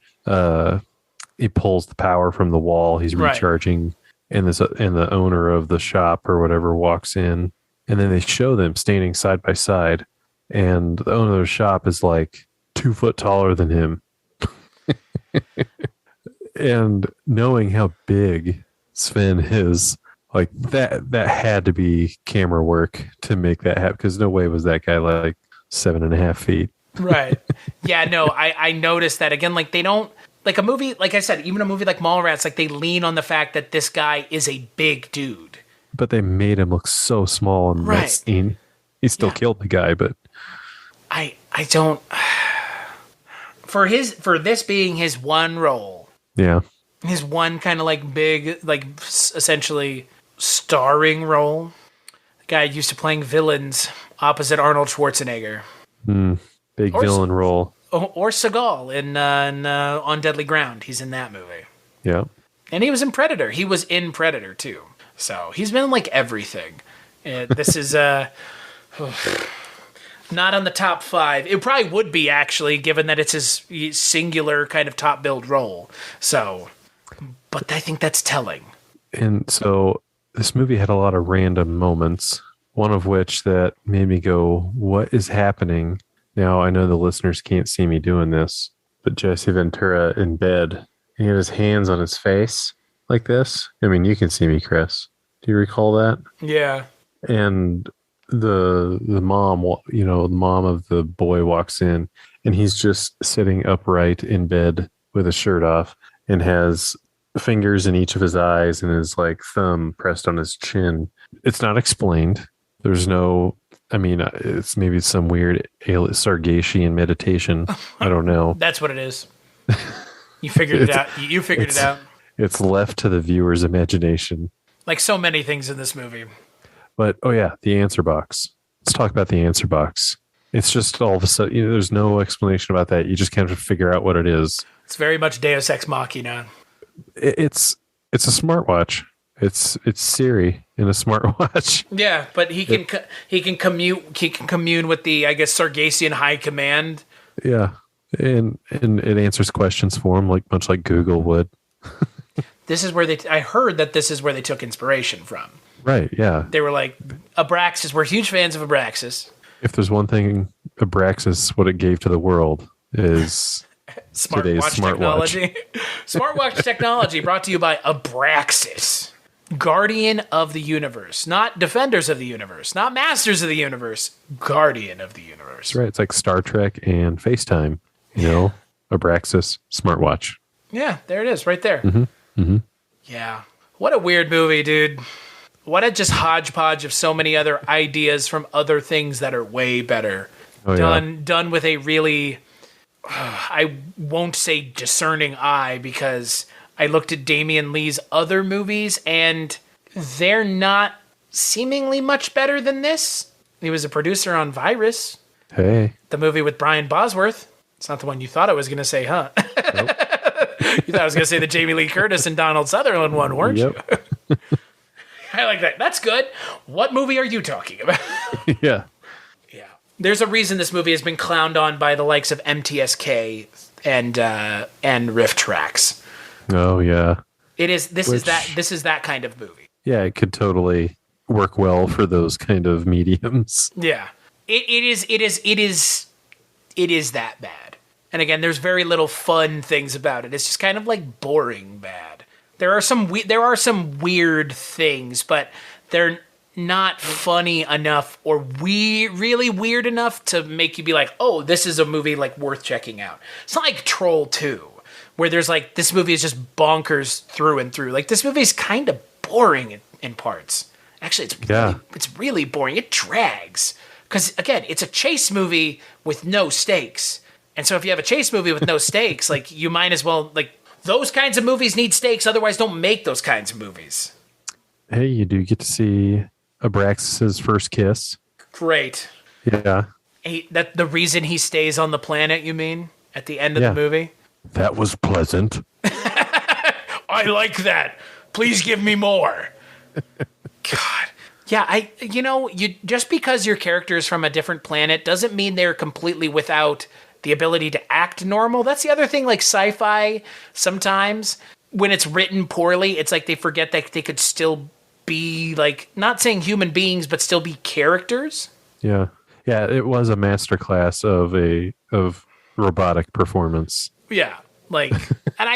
He pulls the power from the wall. He's recharging, and the owner of the shop or whatever walks in, and then they show them standing side by side, and the owner of the shop is like 2 foot taller than him. And knowing how big Sven is, like that had to be camera work to make that happen, because no way was that guy like 7.5 feet. Right. Yeah, no, I noticed that. Again, like they don't, like a movie, like I said, even a movie like Mallrats, like they lean on the fact that this guy is a big dude. But they made him look so small in that scene. He still killed the guy, but I don't, for this being his one role. Yeah. His one kind of like big, like essentially starring role. The guy used to playing villains opposite Arnold Schwarzenegger. Big villain role. Or Seagal in On Deadly Ground. He's in that movie. Yeah. And he was in Predator. He was in Predator too. So he's been in like everything. This is not on the top 5. It probably would be, actually, given that it's his singular kind of top billed role. So, but I think that's telling. And so this movie had a lot of random moments, one of which that made me go, what is happening? Now, I know the listeners can't see me doing this, but Jesse Ventura in bed, he had his hands on his face like this. I mean, you can see me, Chris. Do you recall that? Yeah. And the mom, you know, the mom of the boy walks in, and he's just sitting upright in bed with his shirt off and has fingers in each of his eyes and his like thumb pressed on his chin. It's not explained. There's no, I mean, it's maybe some weird Sargassian meditation. I don't know. That's what it is. You figured it out. You figured it out. It's left to the viewer's imagination. Like so many things in this movie. But, oh yeah, the answer box. Let's talk about the answer box. It's just all of a sudden, you know, there's no explanation about that. You just kind of figure out what it is. It's very much Deus Ex Machina. It's a smartwatch. It's Siri in a smartwatch. Yeah, but he can commune with the, I guess, Sargassian High Command. Yeah, and it answers questions for him, like much like Google would. This is where I heard that this is where they took inspiration from. Right, yeah. They were like, Abraxas, we're huge fans of Abraxas. If there's one thing Abraxas, what it gave to the world is today's technology. Smartwatch technology brought to you by Abraxas. Guardian of the universe. Not defenders of the universe. Not masters of the universe. Guardian of the universe. That's right. It's like Star Trek and FaceTime. You know, Abraxas, smartwatch. Yeah, there it is, right there. Mm-hmm. Mm-hmm. Yeah. What a weird movie, dude. What a just hodgepodge of so many other ideas from other things that are way better. Oh, Done with a really, I won't say discerning eye, because I looked at Damian Lee's other movies and they're not seemingly much better than this. He was a producer on Virus. Hey. The movie with Brian Bosworth. It's not the one you thought I was going to say, huh? Nope. You thought I was going to say the Jamie Lee Curtis and Donald Sutherland one, weren't you? I like that. That's good. What movie are you talking about? Yeah. Yeah. There's a reason this movie has been clowned on by the likes of MTSK and Riff Tracks. Oh yeah. It is. This is that kind of movie. Yeah, it could totally work well for those kind of mediums. Yeah. It is that bad. And again, there's very little fun things about it. It's just kind of like boring bad. There are some weird things, but they're not funny enough or really weird enough to make you be like, oh, this is a movie like worth checking out. It's not like Troll 2, where there's like, this movie is just bonkers through and through. Like, this movie is kind of boring in parts. Actually, it's really boring. It drags. Because, again, it's a chase movie with no stakes. And so if you have a chase movie with no stakes, like, you might as well, like, those kinds of movies need stakes, otherwise don't make those kinds of movies. Hey, you do get to see Abraxas' first kiss. Great. Yeah. That the reason he stays on the planet, you mean? At the end of the movie? That was pleasant. I like that. Please give me more. God. Yeah, you just because your character is from a different planet doesn't mean they're completely without the ability to act normal. That's the other thing, like sci-fi, sometimes when it's written poorly, it's like they forget that they could still be, like, not saying human beings, but still be characters. Yeah. Yeah, it was a masterclass of robotic performance. Yeah. Like, and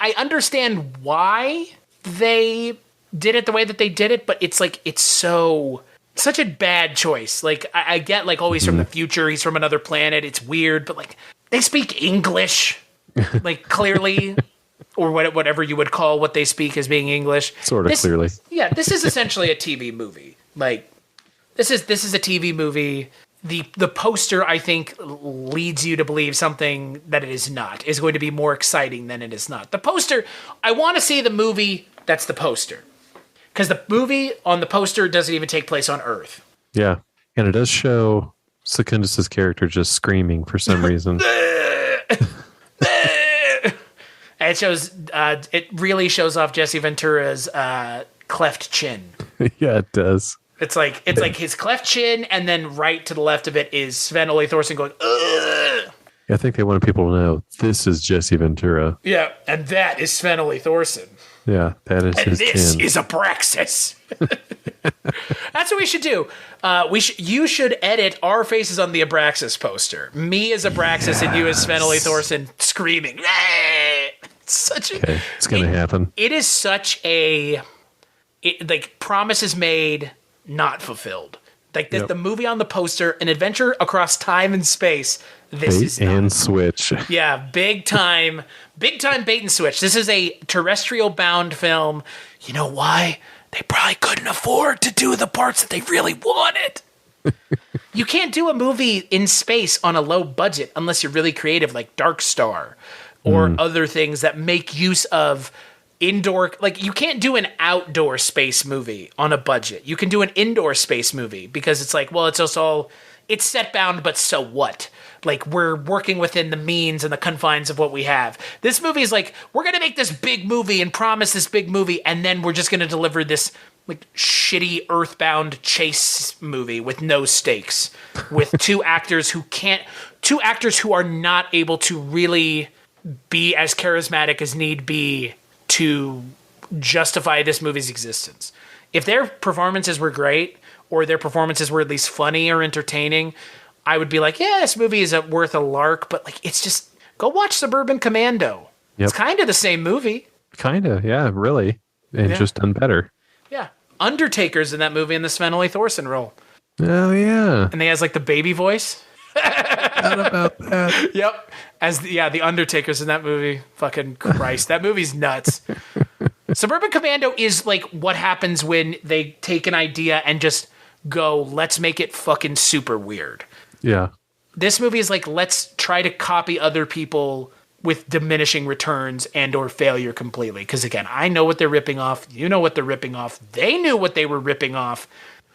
I understand why they did it the way that they did it, but it's like, it's such a bad choice. Like, I get, like, oh, he's from the future, he's from another planet, it's weird, but, like, they speak English, like, clearly, or whatever you would call what they speak as being English. Sort of clearly. Yeah, this is essentially a TV movie. Like, this is a TV movie. The poster, I think, leads you to believe something that it is not. Is going to be more exciting than it is not. The poster, I want to see the movie that's the poster. Because the movie on the poster doesn't even take place on Earth. Yeah. And it does show Secundus' character just screaming for some reason. And it really shows off Jesse Ventura's cleft chin. Yeah, it does. It's like his cleft chin, and then right to the left of it is Sven-Ole-Thorsen going, ugh! I think they wanted people to know this is Jesse Ventura. Yeah, and that is Sven-Ole-Thorsen. Yeah, that is his chin. And this is Abraxas. That's what we should do. You should edit our faces on the Abraxas poster. Me as Abraxas and you as Sven-Ole-Thorsen screaming. It's going to happen. It is such a... like, promises made, not fulfilled. Like, the movie on the poster, An Adventure Across Time and Space, this is not. And switch. Yeah, big time bait and switch. This is a terrestrial bound film. You know why? They probably couldn't afford to do the parts that they really wanted. You can't do a movie in space on a low budget unless you're really creative, like Dark Star or other things that make use of indoor. Like, you can't do an outdoor space movie on a budget. You can do an indoor space movie because it's like, well, it's also it's set bound, but so what? Like, we're working within the means and the confines of what we have. This movie is like, we're going to make this big movie and promise this big movie, and then we're just going to deliver this, like, shitty earthbound chase movie with no stakes, with two actors who are not able to really be as charismatic as need be to justify this movie's existence. If their performances were great, or their performances were at least funny or entertaining, I would be like, yeah, this movie is worth a lark, but, like, it's just, go watch Suburban Commando. Yep. It's kind of the same movie. Kind of, yeah, really. And just done better. Yeah. Undertaker's in that movie in the Sven-Ole-Thorsen role. Oh, yeah. And he has, like, the baby voice. Not about that. Yep. The Undertaker's in that movie. Fucking Christ. That movie's nuts. Suburban Commando is, like, what happens when they take an idea and just go, let's make it fucking super weird. Yeah. This movie is like, let's try to copy other people with diminishing returns and or failure completely. Because, again, I know what they're ripping off. You know what they're ripping off. They knew what they were ripping off.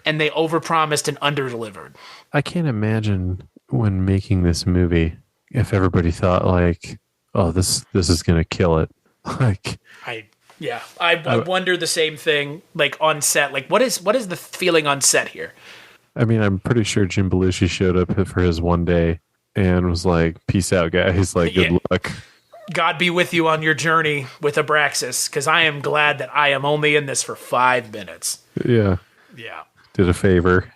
And they overpromised and underdelivered. I can't imagine when making this movie if everybody thought, like, oh, this is going to kill it. Like... I wonder the same thing, like, on set. Like, what is the feeling on set here? I mean, I'm pretty sure Jim Belushi showed up for his one day and was like, peace out, guys. Like, good luck. God be with you on your journey with Abraxas, because I am glad that I am only in this for 5 minutes. Yeah. Yeah. Did a favor.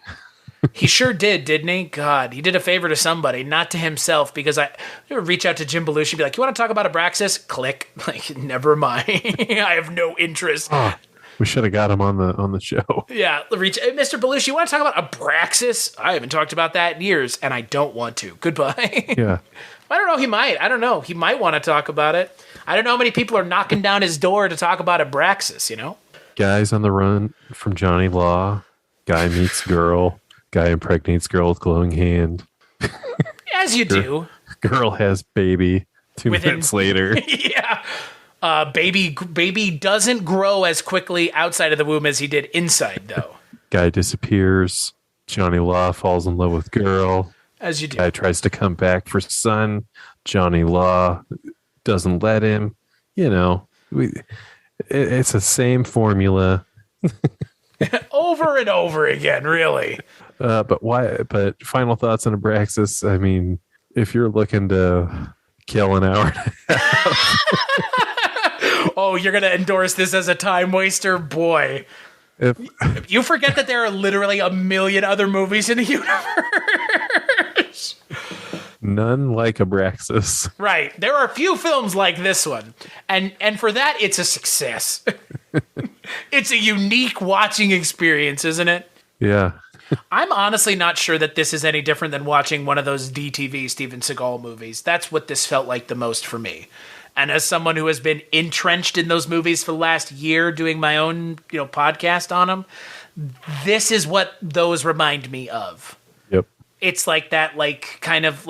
He sure did, didn't he? God, he did a favor to somebody, not to himself, because I would reach out to Jim Belushi and be like, you want to talk about Abraxas? Click. Like, never mind. I have no interest. Oh, we should have got him on the show. Yeah, Mr. Belushi, you want to talk about Abraxas? I haven't talked about that in years, and I don't want to. Goodbye. Yeah. I don't know. He might. I don't know. He might want to talk about it. I don't know how many people are knocking down his door to talk about Abraxas, you know? Guys on the run from Johnny Law. Guy meets girl. Guy impregnates girl with glowing hand. As you do. Girl has baby 2 minutes later. Yeah. Baby doesn't grow as quickly outside of the womb as he did inside, though. Guy disappears. Johnny Law falls in love with girl. As you do. Guy tries to come back for son. Johnny Law doesn't let him. You know, it's the same formula. Over and over again, really. But why? But final thoughts on Abraxas. I mean, if you're looking to kill an hour and a half. Oh, you're going to endorse this as a time waster? Boy. You forget that there are literally a million other movies in the universe. None like Abraxas. Right. There are a few films like this one. And for that, it's a success. It's a unique watching experience, isn't it? Yeah. I'm honestly not sure that this is any different than watching one of those DTV Steven Seagal movies. That's what this felt like the most for me. And as someone who has been entrenched in those movies for the last year doing my own, podcast on them, this is what those remind me of. Yep. It's like that, kind of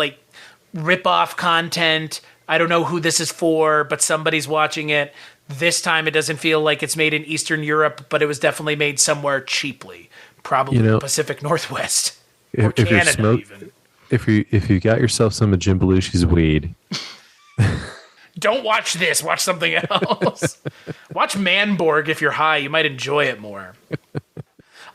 rip-off content. I don't know who this is for, but somebody's watching it. This time it doesn't feel like it's made in Eastern Europe, but it was definitely made somewhere cheaply. Probably the Pacific Northwest. Or Canada, even. If you got yourself some of Jim Belushi's weed. Don't watch this. Watch something else. Watch Manborg if you're high. You might enjoy it more.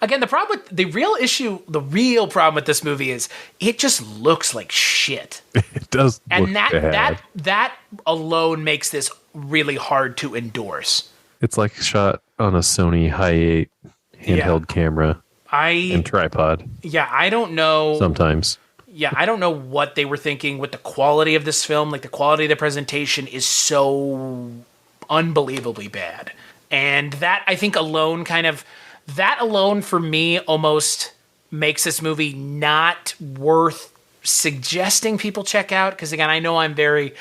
Again, the real problem with this movie is it just looks like shit. It does look bad. That alone makes this really hard to endorse. It's like shot on a Sony Hi8 handheld camera and tripod. Yeah, I don't know. Sometimes. Yeah, I don't know what they were thinking with the quality of this film. Like, the quality of the presentation is so unbelievably bad. And that, I think, alone for me almost makes this movie not worth suggesting people check out. Because, again, I know I'm very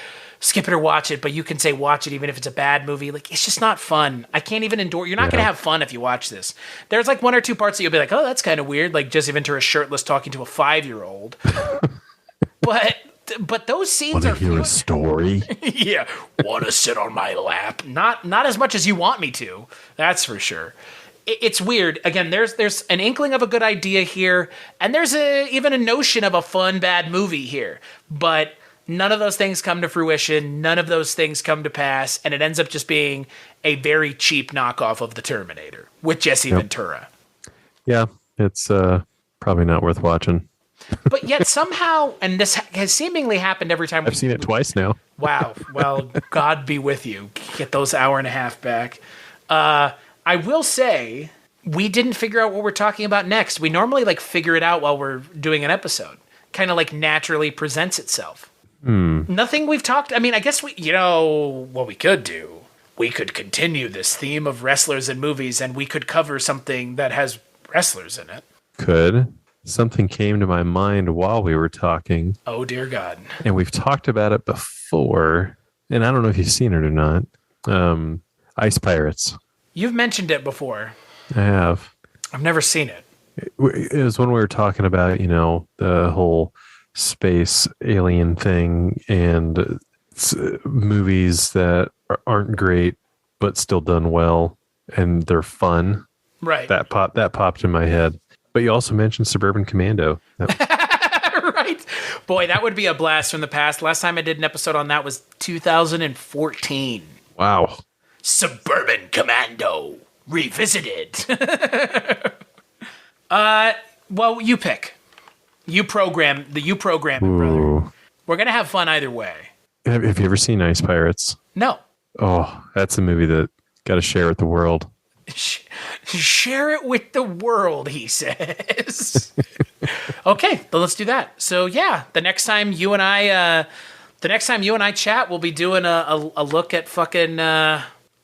skip it or watch it, but you can say watch it even if it's a bad movie. Like, it's just not fun. I can't even endorse. You're not going to have fun if you watch this. There's like one or two parts that you'll be like, oh, that's kind of weird. Like Jesse Ventura shirtless talking to a 5-year-old. But those scenes Wanna hear a story? Yeah. Want to sit on my lap? Not as much as you want me to. That's for sure. It's weird. Again, there's an inkling of a good idea here, and there's even a notion of a fun bad movie here. But none of those things come to fruition. None of those things come to pass, and it ends up just being a very cheap knockoff of the Terminator with Jesse Ventura. Yeah, it's probably not worth watching. But yet somehow, and this has seemingly happened every time. I've seen it twice now. Wow. Well, God be with you. Get those hour and a half back. I will say, we didn't figure out what we're talking about next. We normally figure it out while we're doing an episode. Kind of naturally presents itself. Nothing we've talked. I mean, I guess what we could do. We could continue this theme of wrestlers in movies, and we could cover something that has wrestlers in it. Could. Something came to my mind while we were talking. Oh, dear God. And we've talked about it before, and I don't know if you've seen it or not. Ice Pirates. You've mentioned it before. I have. I've never seen it. It was when we were talking about, the whole space alien thing and movies that aren't great but still done well and they're fun. Right. That popped in my head. But you also mentioned Suburban Commando. Right. Boy, that would be a blast from the past. Last time I did an episode on that was 2014. Wow. Suburban Commando Revisited. Well, you pick. You program it, brother. We're going to have fun either way. Have you ever seen Ice Pirates? No. Oh, that's a movie that got to share with the world. Share it with the world, he says. Okay, then let's do that. So yeah, the next time you and I chat, we'll be doing a look at fucking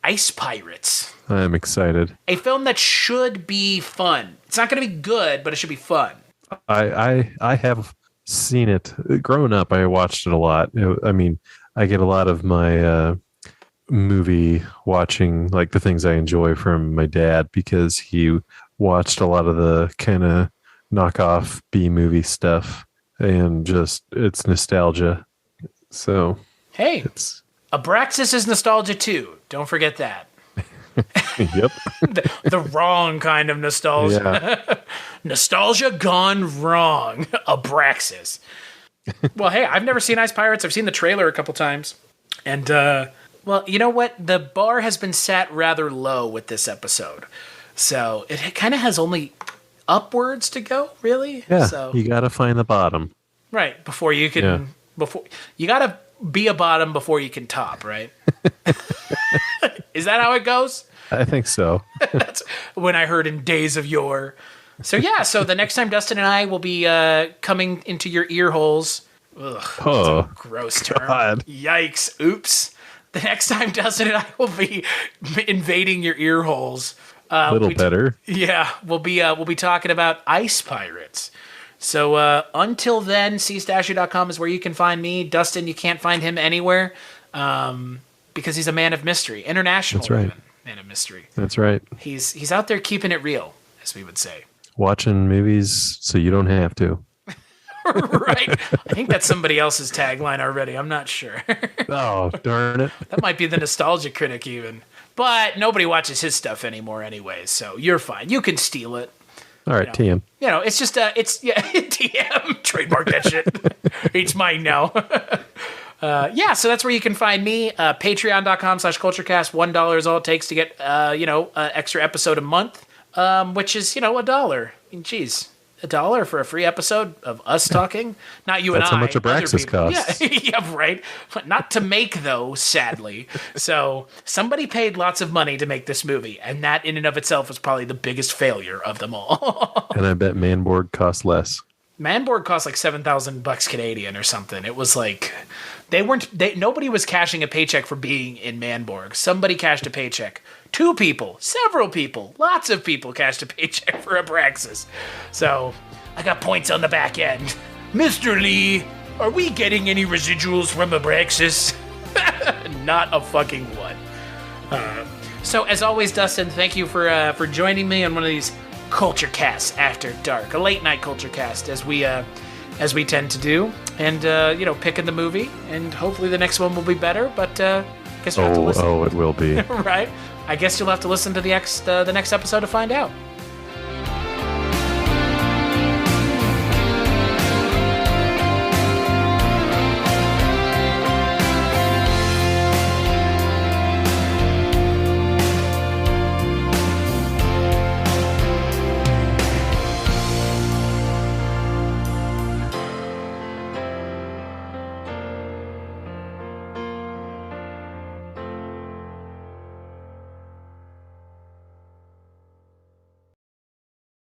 Ice Pirates. I'm excited. A film that should be fun. It's not going to be good, but it should be fun. I have seen it. Growing up, I watched it a lot. I mean, I get a lot of my movie watching, like the things I enjoy from my dad, because he watched a lot of the kind of knockoff B movie stuff, and just it's nostalgia. So Hey, it's Abraxas is nostalgia too. Don't forget that. yep. The wrong kind of nostalgia. Yeah. Nostalgia gone wrong. Abraxas. Well, hey, I've never seen Ice Pirates. I've seen the trailer a couple times. And, well, you know what? The bar has been set rather low with this episode. So it kind of has only upwards to go, really? Yeah. So, You got to find the bottom. right. Before you can, Yeah. before you got to be a bottom before you can top, right? Is that how it goes? I think so. That's when I heard in days of yore. So yeah, so the next time Dustin and I will be coming into your ear holes. Ugh, Oh, that's a gross term. God. Yikes! Oops. The next time Dustin and I will be invading your ear holes. a little better. Yeah, we'll be talking about Ice Pirates. So until then, cstasher.com is where you can find me. Dustin, you can't find him anywhere because he's a man of mystery, international. That's right. Man of mystery. That's right. He's out there keeping it real, as we would say. Watching movies so you don't have to. Right. I think that's somebody else's tagline already. I'm not sure. Oh, darn it. That might be the nostalgia critic even. But nobody watches his stuff anymore anyways, so you're fine. You can steal it. All right, TM. You know, it's just TM, trademark that shit. It's mine now. Yeah, so that's where you can find me. Patreon.com/culturecast. $1 is all it takes to get, extra episode a month, which is, $1. I mean, geez, $1 for a free episode of us talking? Not you That's and I. how much other Abraxas people. costs. Yeah, yeah, right. Not to make, though, sadly. So somebody paid lots of money to make this movie, and that in and of itself was probably the biggest failure of them all. And I bet Manborg costs less. Manborg cost like $7,000 Canadian or something. It was like nobody was cashing a paycheck for being in Manborg. Somebody cashed a paycheck. 2 people, several people, lots of people cashed a paycheck for Abraxas. So I got points on the back end. Mr. Lee, are we getting any residuals from Abraxas? Not a fucking one. So as always, Dustin, thank you for joining me on one of these Culture Casts after dark, a late night Culture Cast as we tend to do, and picking the movie, and hopefully the next one will be better. But guess you'll have to listen. Oh, it will be. Right? I guess you'll have to listen to the next episode to find out.